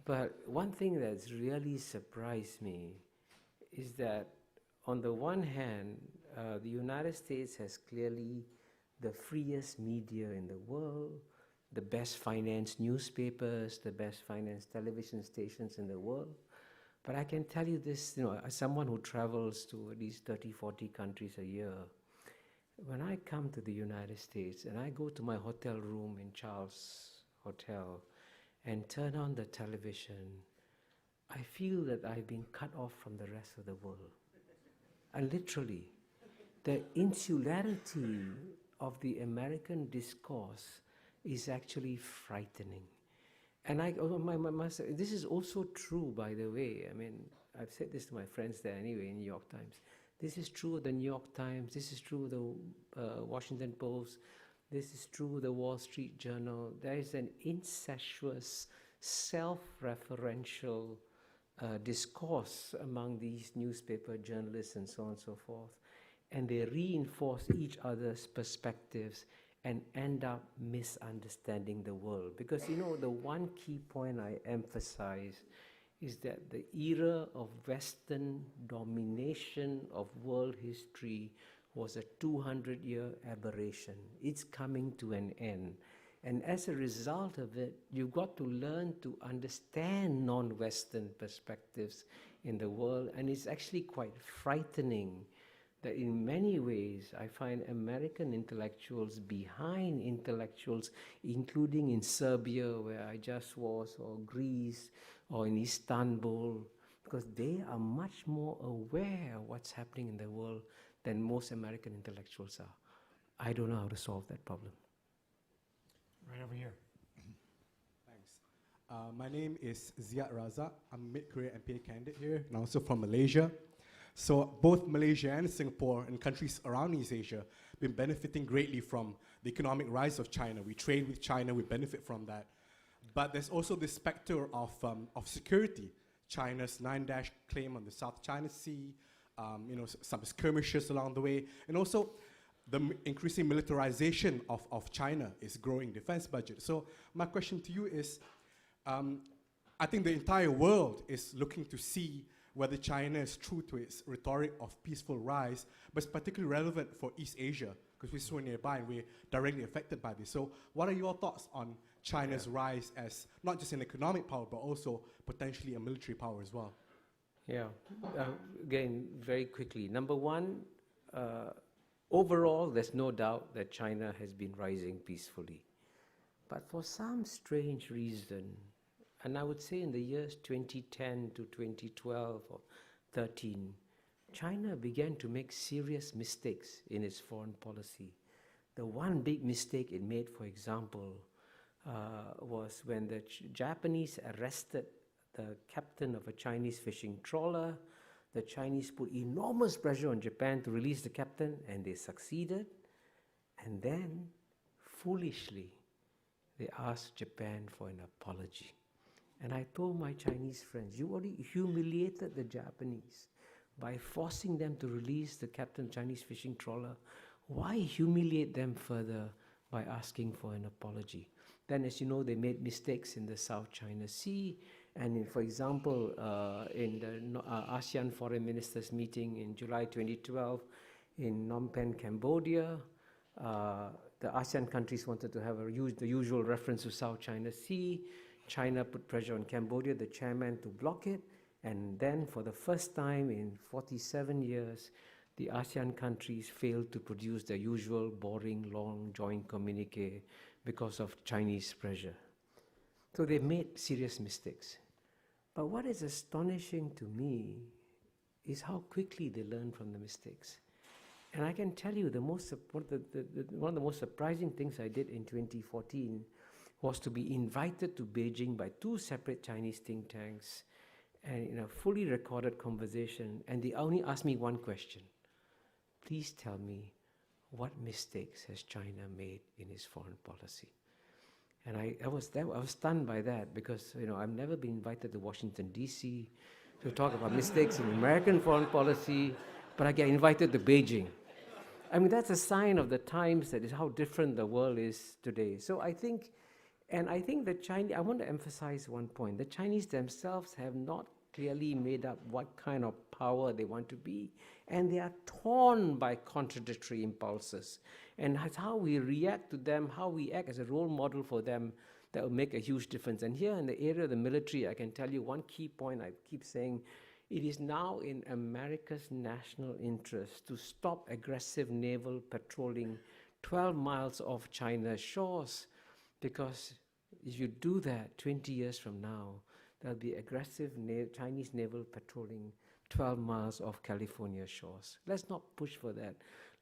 But one thing that's really surprised me is that, on the one hand, the United States has clearly the freest media in the world, the best financed newspapers, the best financed television stations in the world. But I can tell you this, as someone who travels to at least 30, 40 countries a year, when I come to the United States and I go to my hotel room in Charles Hotel and turn on the television, I feel that I've been cut off from the rest of the world. And literally, the insularity of the American discourse is actually frightening. And this is also true, by the way. I mean, I've said this to my friends there anyway in New York Times. This is true of the New York Times. This is true of the Washington Post. This is true of the Wall Street Journal. There is an incestuous, self-referential discourse among these newspaper journalists and so on and so forth. And they reinforce each other's perspectives and end up misunderstanding the world. Because the one key point I emphasize is that the era of Western domination of world history was a 200-year aberration. It's coming to an end. And as a result of it, you've got to learn to understand non-Western perspectives in the world. And it's actually quite frightening that in many ways I find American intellectuals behind intellectuals, including in Serbia, where I just was, or Greece, or in Istanbul, because they are much more aware of what's happening in the world than most American intellectuals are. I don't know how to solve that problem. Right over here. Thanks. My name is Ziad Raza. I'm a mid-career MPA candidate here, and also from Malaysia. So both Malaysia and Singapore and countries around East Asia have been benefiting greatly from the economic rise of China. We trade with China, we benefit from that. But there's also this specter of security. China's 9-dash claim on the South China Sea, some skirmishes along the way, and also the increasing militarization of China is growing defense budget. So my question to you is, I think the entire world is looking to see whether China is true to its rhetoric of peaceful rise, but it's particularly relevant for East Asia, because we're so nearby and we're directly affected by this. So what are your thoughts on China's rise as not just an economic power, but also potentially a military power as well? Yeah, again, very quickly. Number one, overall, there's no doubt that China has been rising peacefully. But for some strange reason, and I would say in the years 2010 to 2012 or 13, China began to make serious mistakes in its foreign policy. The one big mistake it made, for example, was when the Japanese arrested the captain of a Chinese fishing trawler. The Chinese put enormous pressure on Japan to release the captain, and they succeeded. And then, foolishly, they asked Japan for an apology. And I told my Chinese friends, you already humiliated the Japanese by forcing them to release the captain of the Chinese fishing trawler. Why humiliate them further by asking for an apology? Then, as you know, they made mistakes in the South China Sea. And for example, in the ASEAN Foreign Ministers meeting in July 2012 in Phnom Penh, Cambodia, the ASEAN countries wanted to have the usual reference to South China Sea. China put pressure on Cambodia, the chairman, to block it. And then for the first time in 47 years, the ASEAN countries failed to produce their usual boring, long joint communique because of Chinese pressure. So they made serious mistakes. But what is astonishing to me is how quickly they learn from the mistakes. And I can tell you one of the most surprising things I did in 2014 was to be invited to Beijing by 2 separate Chinese think tanks and in a fully recorded conversation, and they only asked me one question. Please tell me, what mistakes has China made in its foreign policy? And I was stunned by that, because I've never been invited to Washington, D.C. to talk about mistakes in American foreign policy, but I get invited to Beijing. I mean, that's a sign of the times, that is how different the world is today. So I think the Chinese, I want to emphasize one point. The Chinese themselves have not clearly made up what kind of power they want to be, and they are torn by contradictory impulses. And that's how we react to them, how we act as a role model for them, that will make a huge difference. And here in the area of the military, I can tell you one key point I keep saying: it is now in America's national interest to stop aggressive naval patrolling 12 miles off China's shores, because if you do that 20 years from now, there'll be aggressive Chinese naval patrolling 12 miles off California shores. Let's not push for that.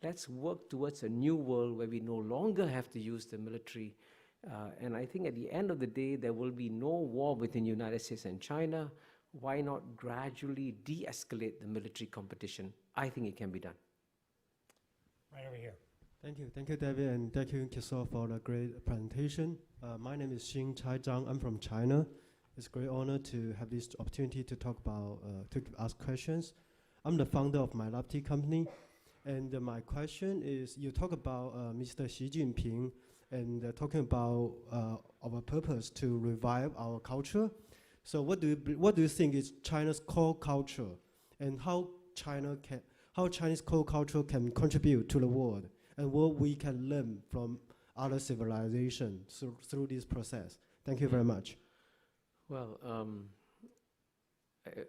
Let's work towards a new world where we no longer have to use the military. And I think at the end of the day, there will be no war between the United States and China. Why not gradually de-escalate the military competition? I think it can be done. Right over here. Thank you, David, and thank you, Kishore, for the great presentation. My name is Xin Chai Zhang. I'm from China. It's a great honor to have this opportunity to talk about, to ask questions. I'm the founder of my lab tea company, and my question is: you talk about Mr. Xi Jinping and talking about our purpose to revive our culture. So, what do you think is China's core culture, and how Chinese core culture can contribute to the world, and what we can learn from other civilizations through this process? Thank you very much. Well,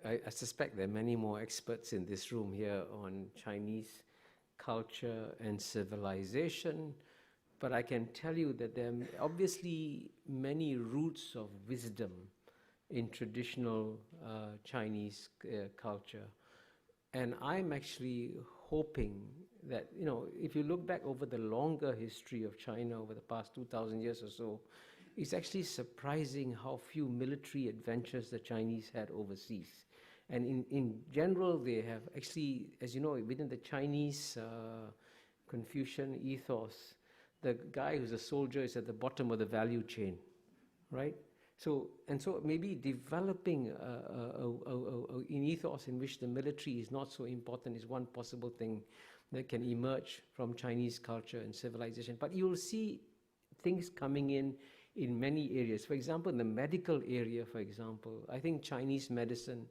I suspect there are many more experts in this room here on Chinese culture and civilization, but I can tell you that there are obviously many roots of wisdom in traditional Chinese culture. And I'm actually hoping that, if you look back over the longer history of China over the past 2,000 years or so, it's actually surprising how few military adventures the Chinese had overseas. And in general, they have actually, as you know, within the Chinese Confucian ethos, the guy who's a soldier is at the bottom of the value chain, right? So maybe developing an ethos in which the military is not so important is one possible thing that can emerge from Chinese culture and civilization. But you'll see things coming in many areas. For example, in the medical area, I think Chinese medicine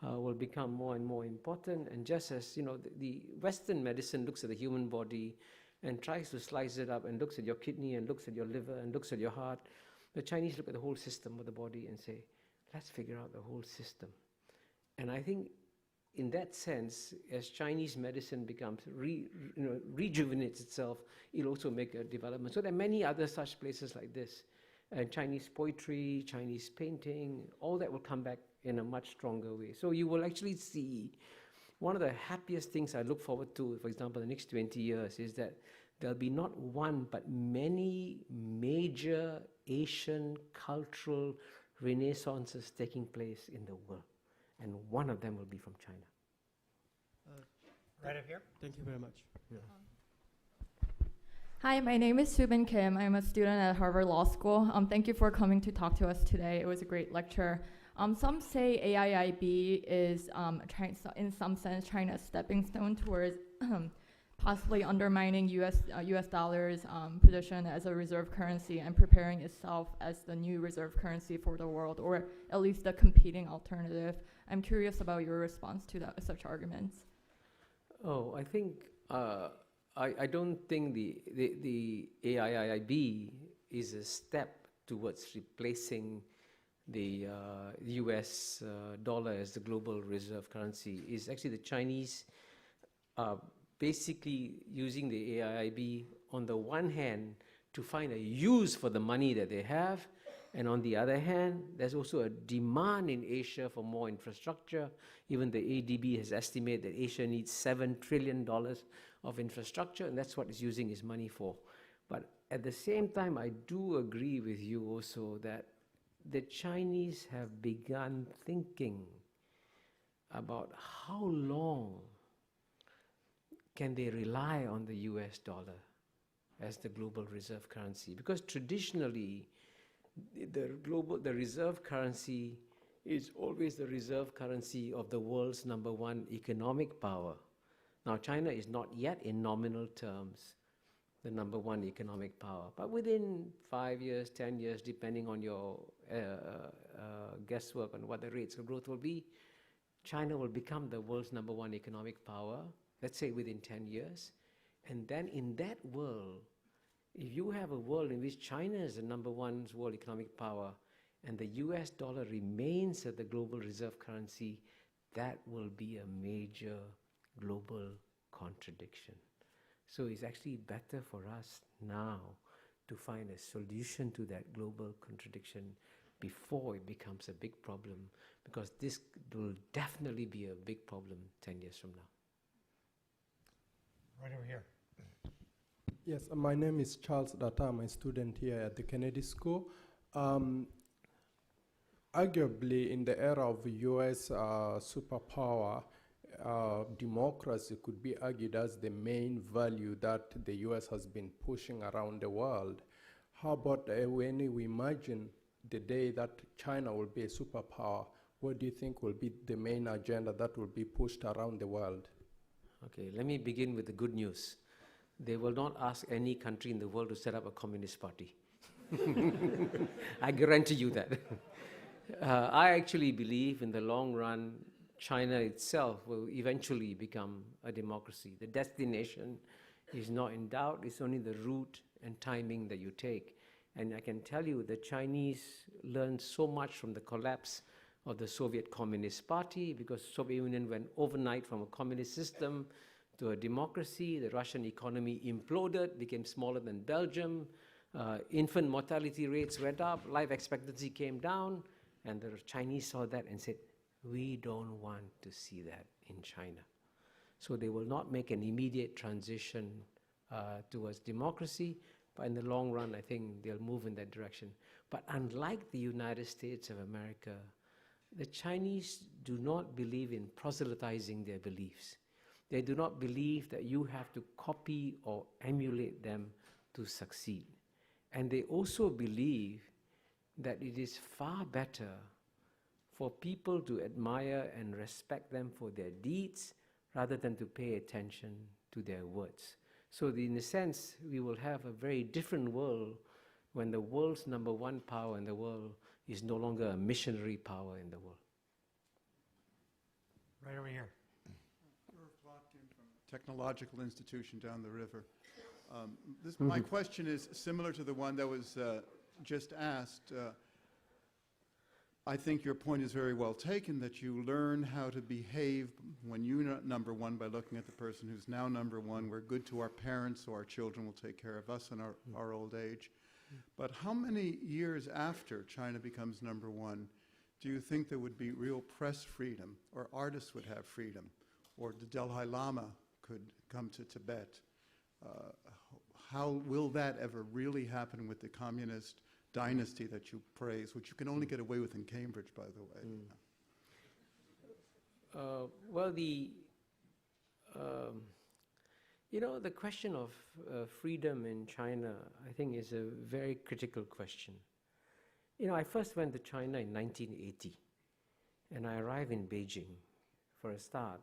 will become more and more important. And just as, the Western medicine looks at the human body and tries to slice it up and looks at your kidney and looks at your liver and looks at your heart, the Chinese look at the whole system of the body and say, let's figure out the whole system. And I think in that sense, as Chinese medicine becomes, rejuvenates itself, it'll also make a development. So there are many other such places like this. Chinese poetry, Chinese painting, all that will come back in a much stronger way. So you will actually see, one of the happiest things I look forward to, for example, the next 20 years, is that there'll be not one, but many major Asian cultural renaissances taking place in the world. And one of them will be from China. Right up here. Thank you very much. Yeah. Hi, my name is Subin Kim. I'm a student at Harvard Law School. Thank you for coming to talk to us today. It was a great lecture. Some say AIIB is, in some sense, China's stepping stone towards possibly undermining US dollars position as a reserve currency and preparing itself as the new reserve currency for the world, or at least the competing alternative. I'm curious about your response to such arguments. Oh, I think I don't think the AIIB is a step towards replacing the US dollar as the global reserve currency. Is actually the Chinese basically using the AIIB on the one hand to find a use for the money that they have, and on the other hand, there's also a demand in Asia for more infrastructure. Even the ADB has estimated that Asia needs $7 trillion of infrastructure, and that's what it's using its money for. But at the same time, I do agree with you also that the Chinese have begun thinking about how long can they rely on the US dollar as the global reserve currency. Because traditionally, the reserve currency is always the reserve currency of the world's #1 economic power. Now, China is not yet in nominal terms the #1 economic power, but within 5 years, 10 years, depending on your guesswork on what the rates of growth will be, China will become the world's #1 economic power, let's say within 10 years. And then in that world, if you have a world in which China is the #1 world economic power and the US dollar remains as the global reserve currency, that will be a major global contradiction. So it's actually better for us now to find a solution to that global contradiction before it becomes a big problem, because this will definitely be a big problem 10 years from now. Right over here. Yes, my name is Charles Data. I'm a student here at the Kennedy School. Arguably, in the era of US superpower, democracy could be argued as the main value that the US has been pushing around the world. How about when we imagine the day that China will be a superpower, what do you think will be the main agenda that will be pushed around the world? Okay, let me begin with the good news. They will not ask any country in the world to set up a communist party. I guarantee you that. I actually believe in the long run, China itself will eventually become a democracy. The destination is not in doubt. It's only the route and timing that you take. And I can tell you the Chinese learned so much from the collapse of the Soviet Communist Party, because the Soviet Union went overnight from a communist system to a democracy. The Russian economy imploded, became smaller than Belgium. Infant mortality rates went up, life expectancy came down, and the Chinese saw that and said, we don't want to see that in China. So they will not make an immediate transition towards democracy, but in the long run, I think they'll move in that direction. But unlike the United States of America, the Chinese do not believe in proselytizing their beliefs. They do not believe that you have to copy or emulate them to succeed. And they also believe that it is far better for people to admire and respect them for their deeds rather than to pay attention to their words. So in a sense, we will have a very different world when the world's #1 power in the world is no longer a missionary power in the world. Right over here. Technological institution down the river. My question is similar to the one that was just asked. I think your point is very well taken, that you learn how to behave when you're #1 by looking at the person who's now #1. We're good to our parents, so our children will take care of us in our old age. But how many years after China becomes #1 do you think there would be real press freedom, or artists would have freedom, or the Dalai Lama could come to Tibet? How will that ever really happen with the communist dynasty that you praise, which you can only get away with in Cambridge, by the way? Well, the question of freedom in China, I think, is a very critical question. I first went to China in 1980, and I arrived in Beijing. For a start,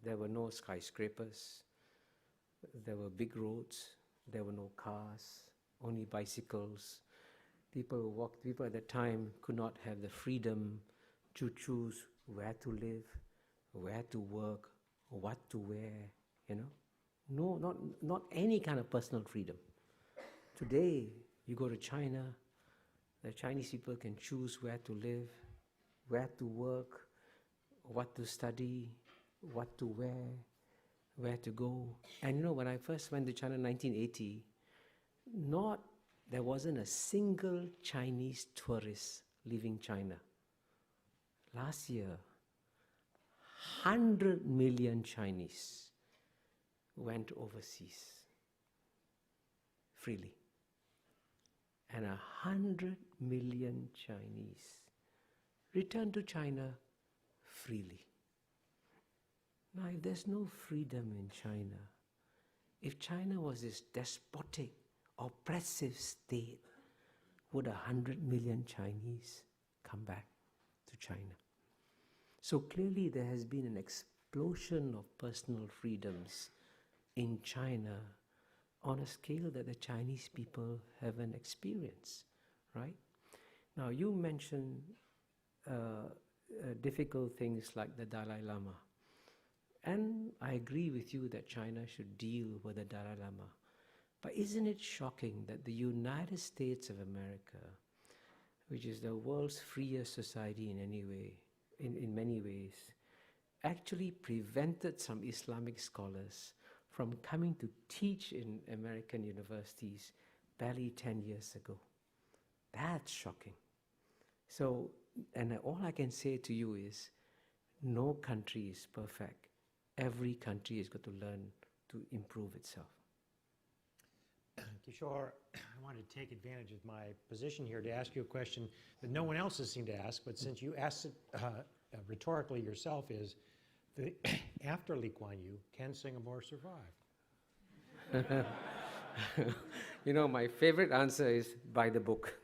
there were no skyscrapers. there were big roads, there were no cars, only bicycles. People at that time could not have the freedom to choose where to live, where to work, what to wear, you know. No, not any kind of personal freedom. Today, you go to China, the Chinese people can choose where to live, where to work, what to study, what to wear, where to go. And you know, when I first went to China in 1980, there wasn't a single Chinese tourist leaving China. Last year, 100 million Chinese went overseas freely. And 100 million Chinese returned to China freely. Now, if there's no freedom in China, if China was this despotic, oppressive state, would 100 million Chinese come back to China? So clearly there has been an explosion of personal freedoms in China on a scale that the Chinese people haven't experienced, right? Now, you mentioned difficult things like the Dalai Lama. And I agree with you that China should deal with the Dalai Lama. But isn't it shocking that the United States of America, which is the world's freest society in many ways, actually prevented some Islamic scholars from coming to teach in American universities barely 10 years ago? That's shocking. So, and all I can say to you is, no country is perfect. Every country has got to learn to improve itself. Kishore, I want to take advantage of my position here to ask you a question that no one else has seemed to ask, but since you asked it rhetorically yourself, is after Lee Kuan Yew, can Singapore survive? You know, my favorite answer is buy the book.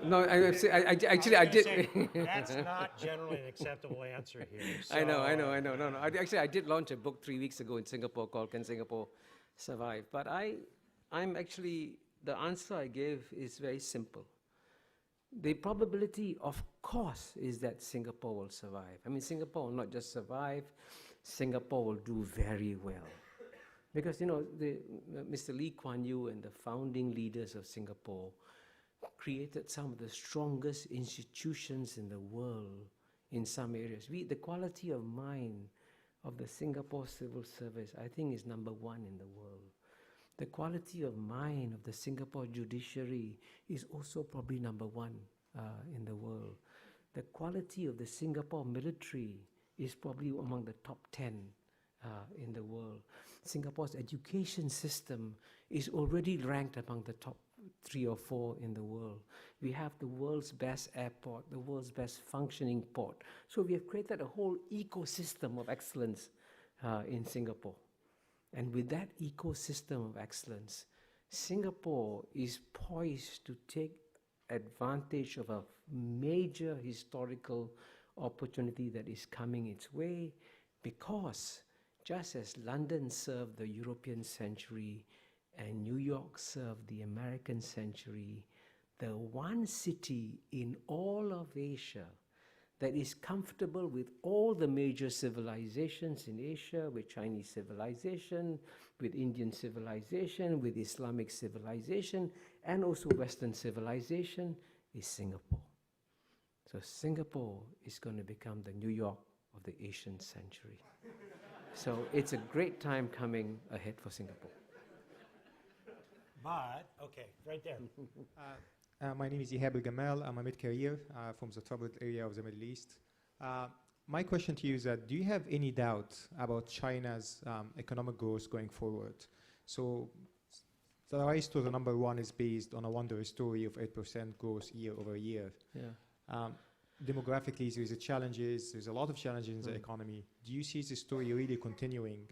No, I did. That's not generally an acceptable answer here. So, I know. No. I did launch a book 3 weeks ago in Singapore called Can Singapore Survive? But I'm actually, the answer I gave is very simple. The probability, of course, is that Singapore will survive. I mean, Singapore will not just survive, Singapore will do very well. Because, you know, Mr. Lee Kuan Yew and the founding leaders of Singapore created some of the strongest institutions in the world in some areas. The quality of mind of the Singapore civil service, I think, is number one in the world. The quality of mind of the Singapore judiciary is also probably number one in the world. The quality of the Singapore military is probably among the top 10 in the world. Singapore's education system is already ranked among the top 3 or 4 in the world. We have the world's best airport, the world's best functioning port. So we have created a whole ecosystem of excellence in Singapore. And with that ecosystem of excellence, Singapore is poised to take advantage of a major historical opportunity that is coming its way, because just as London served the European century and New York served the American century, the one city in all of Asia that is comfortable with all the major civilizations in Asia, with Chinese civilization, with Indian civilization, with Islamic civilization, and also Western civilization, is Singapore. So Singapore is going to become the New York of the Asian century. So it's a great time coming ahead for Singapore. But, okay, right there. My name is Ihab Al-Gamal. I'm a mid-career from the troubled area of the Middle East. My question to you is that, do you have any doubt about China's economic growth going forward? So the rise to the number one is based on a wonder story of 8% growth year over year. Yeah. Demographically, there's a lot of challenges in the economy. Do you see this story really continuing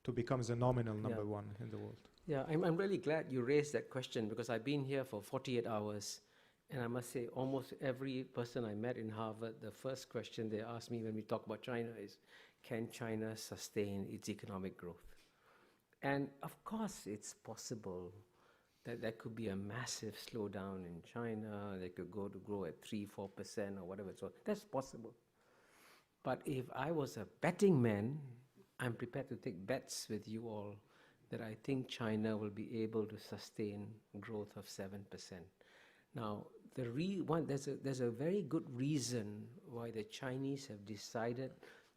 to become the nominal number one in the world? Yeah, I'm really glad you raised that question, because I've been here for 48 hours, and I must say almost every person I met in Harvard, the first question they ask me when we talk about China is, can China sustain its economic growth? And of course, it's possible that there could be a massive slowdown in China. They could go to grow at 3-4% or whatever. So that's possible. But if I was a betting man, I'm prepared to take bets with you all that I think China will be able to sustain growth of 7%. Now, there's a very good reason why the Chinese have decided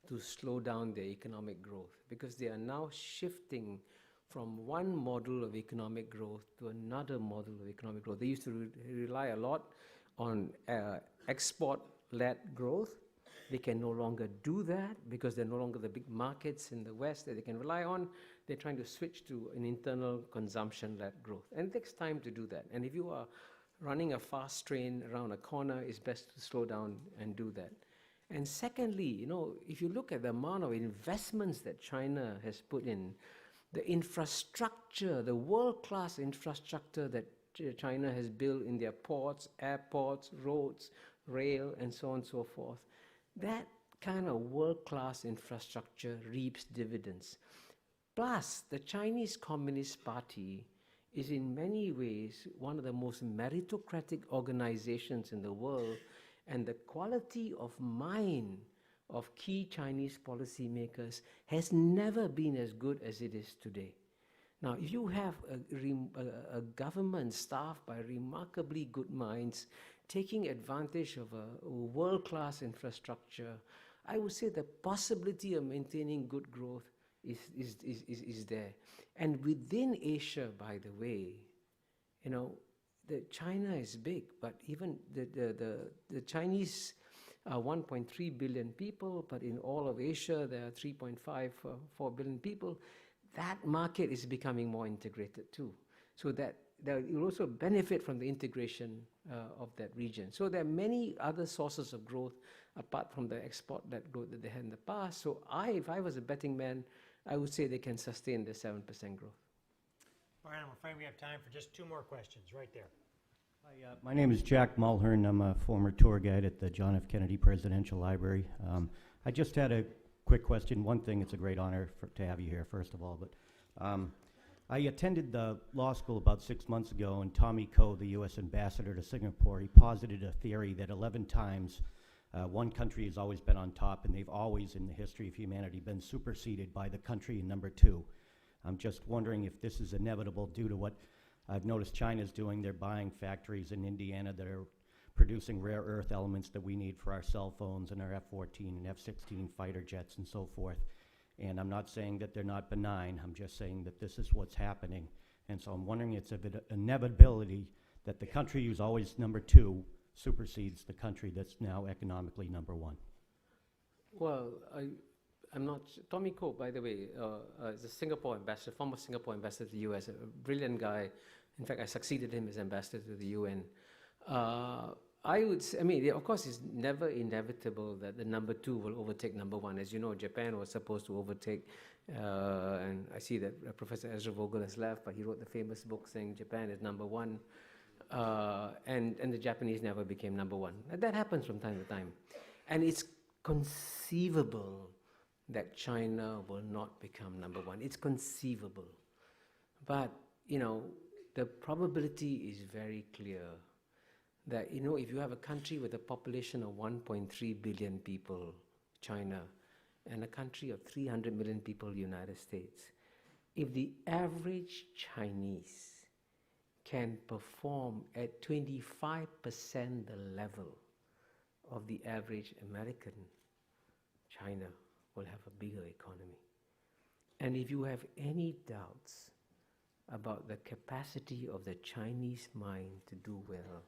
to slow down their economic growth, because they are now shifting from one model of economic growth to another model of economic growth. They used to rely a lot on export-led growth. They can no longer do that because they're no longer the big markets in the West that they can rely on. They're trying to switch to an internal consumption-led growth. And it takes time to do that. And if you are running a fast train around a corner, it's best to slow down and do that. And secondly, if you look at the amount of investments that China has put in, the infrastructure, the world-class infrastructure that China has built in their ports, airports, roads, rail, and so on and so forth, that kind of world-class infrastructure reaps dividends. Plus, the Chinese Communist Party is in many ways one of the most meritocratic organizations in the world, and the quality of mind of key Chinese policymakers has never been as good as it is today. Now, if you have a government staffed by remarkably good minds, taking advantage of a world-class infrastructure, I would say the possibility of maintaining good growth is there. And within Asia, by the way, China is big, but even the Chinese are 1.3 billion people, but in all of Asia, there are 3.4 billion people. That market is becoming more integrated too. So that you'll also benefit from the integration of that region. So there are many other sources of growth apart from the export-led growth that they had in the past. So if I was a betting man, I would say they can sustain the 7% growth. All right, I'm afraid we have time for just 2 more questions right there. Hi, my name is Jack Mulhern. I'm a former tour guide at the John F. Kennedy Presidential Library. I just had a quick question. One thing, it's a great honor to have you here, first of all. But I attended the law school about 6 months ago, and Tommy Koh, the U.S. ambassador to Singapore, he posited a theory that 11 times one country has always been on top, and they've always, in the history of humanity, been superseded by the country in number 2. I'm just wondering if this is inevitable due to what I've noticed China's doing. They're buying factories in Indiana that are producing rare earth elements that we need for our cell phones and our F-14 and F-16 fighter jets and so forth. And I'm not saying that they're not benign. I'm just saying that this is what's happening. And so I'm wondering it's an inevitability that the country who's always number 2 supersedes the country that's now economically number 1. Well, I'm not. Tommy Koh, by the way, is a Singapore ambassador, former Singapore ambassador to the U.S., a brilliant guy. In fact, I succeeded him as ambassador to the UN. I would say, of course, it's never inevitable that the number 2 will overtake number 1. As you know, Japan was supposed to overtake, and I see that Professor Ezra Vogel has left, but he wrote the famous book saying Japan is number 1, and the Japanese never became number 1. That happens from time to time. And it's conceivable that China will not become number 1. It's conceivable. But, the probability is very clear that, if you have a country with a population of 1.3 billion people, China, and a country of 300 million people, United States, if the average Chinese can perform at 25% the level of the average American, China will have a bigger economy. And if you have any doubts about the capacity of the Chinese mind to do well,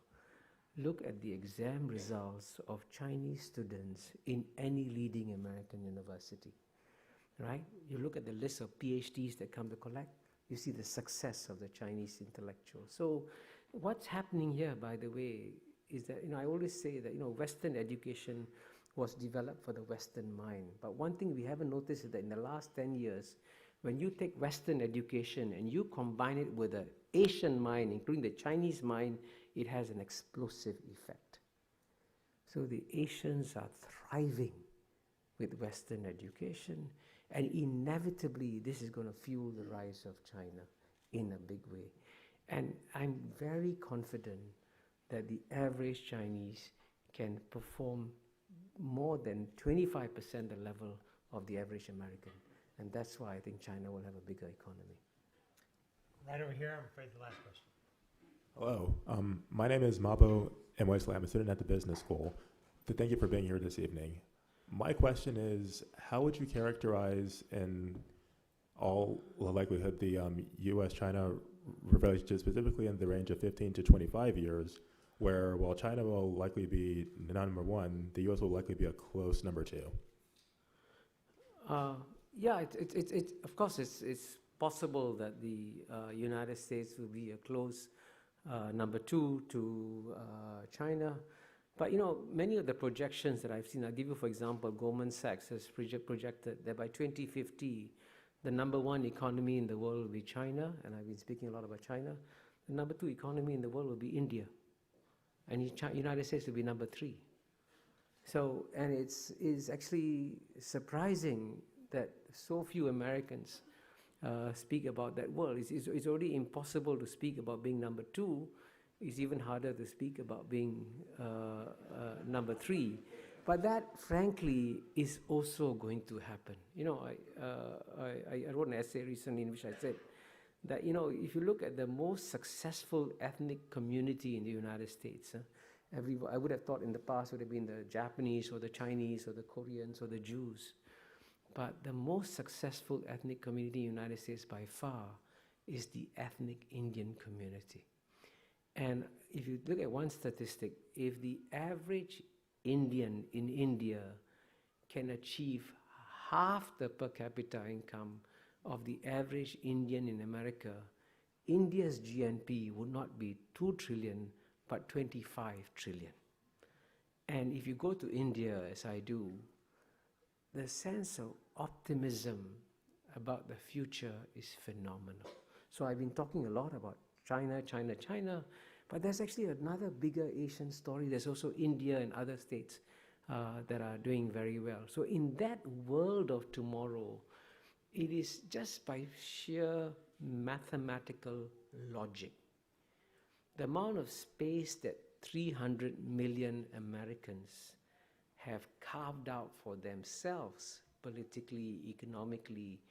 look at the exam results of Chinese students in any leading American university, right? You look at the list of PhDs that come to collect, you see the success of the Chinese intellectuals. So what's happening here, by the way, is that, I always say that, Western education was developed for the Western mind. But one thing we haven't noticed is that in the last 10 years, when you take Western education and you combine it with the Asian mind, including the Chinese mind, it has an explosive effect. So the Asians are thriving with Western education, And inevitably, this is going to fuel the rise of China in a big way. And I'm very confident that the average Chinese can perform more than 25% the level of the average American. And that's why I think China will have a bigger economy. Right over here, I'm afraid the last question. Hello, my name is Mabo Mwesley. I'm a student at the business school. Thank you for being here this evening. My question is, how would you characterize in all likelihood the U.S.-China relationship, specifically in the range of 15 to 25 years, where while China will likely be number one, the U.S. will likely be a close number two? Yeah, of course, it's possible that the United States will be a close number two to China. But, you know, many of the projections that I've seen, I'll give you, for example, Goldman Sachs has projected that by 2050, the number one economy in the world will be China, and I've been speaking a lot about China. The number two economy in the world will be India, and the United States will be number three. So, and it's actually surprising that so few Americans speak about that world. It's already impossible to speak about being number two. It's even harder to speak about being number three. But that, frankly, is also going to happen. You know, I wrote an essay recently in which I said that, you know, if you look at the most successful ethnic community in the United States, I would have thought in the past it would have been the Japanese or the Chinese or the Koreans or the Jews. But the most successful ethnic community in the United States by far is the ethnic Indian community. And if you look at one statistic, if the average Indian in India can achieve half the per capita income of the average Indian in America, India's GNP would not be 2 trillion, but 25 trillion. And if you go to India, as I do, the sense of optimism about the future is phenomenal. So I've been talking a lot about China, China, China, but there's actually another bigger Asian story. There's also India and other states that are doing very well. So in that world of tomorrow, it is just by sheer mathematical logic. The amount of space that 300 million Americans have carved out for themselves, politically, economically,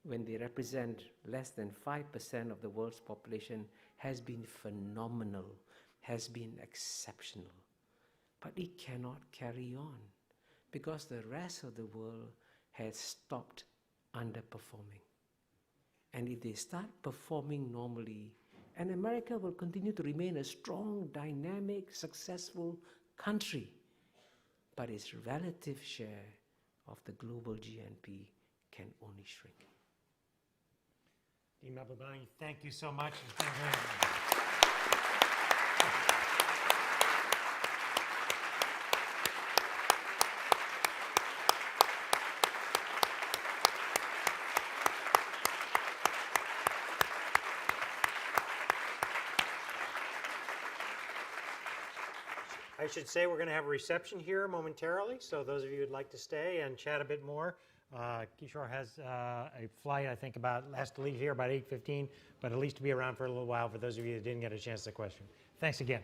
when they represent less than 5% of the world's population, has been phenomenal, has been exceptional. But it cannot carry on because the rest of the world has stopped underperforming. And if they start performing normally, and America will continue to remain a strong, dynamic, successful country, but its relative share of the global GNP can only shrink. Dean Mahbubani, thank you so much. It's been very nice. I should say we're going to have a reception here momentarily, so those of you who'd like to stay and chat a bit more, Kishore has a flight, I think, has to leave here about 8:15, but at least to be around for a little while for those of you that didn't get a chance to question. Thanks again.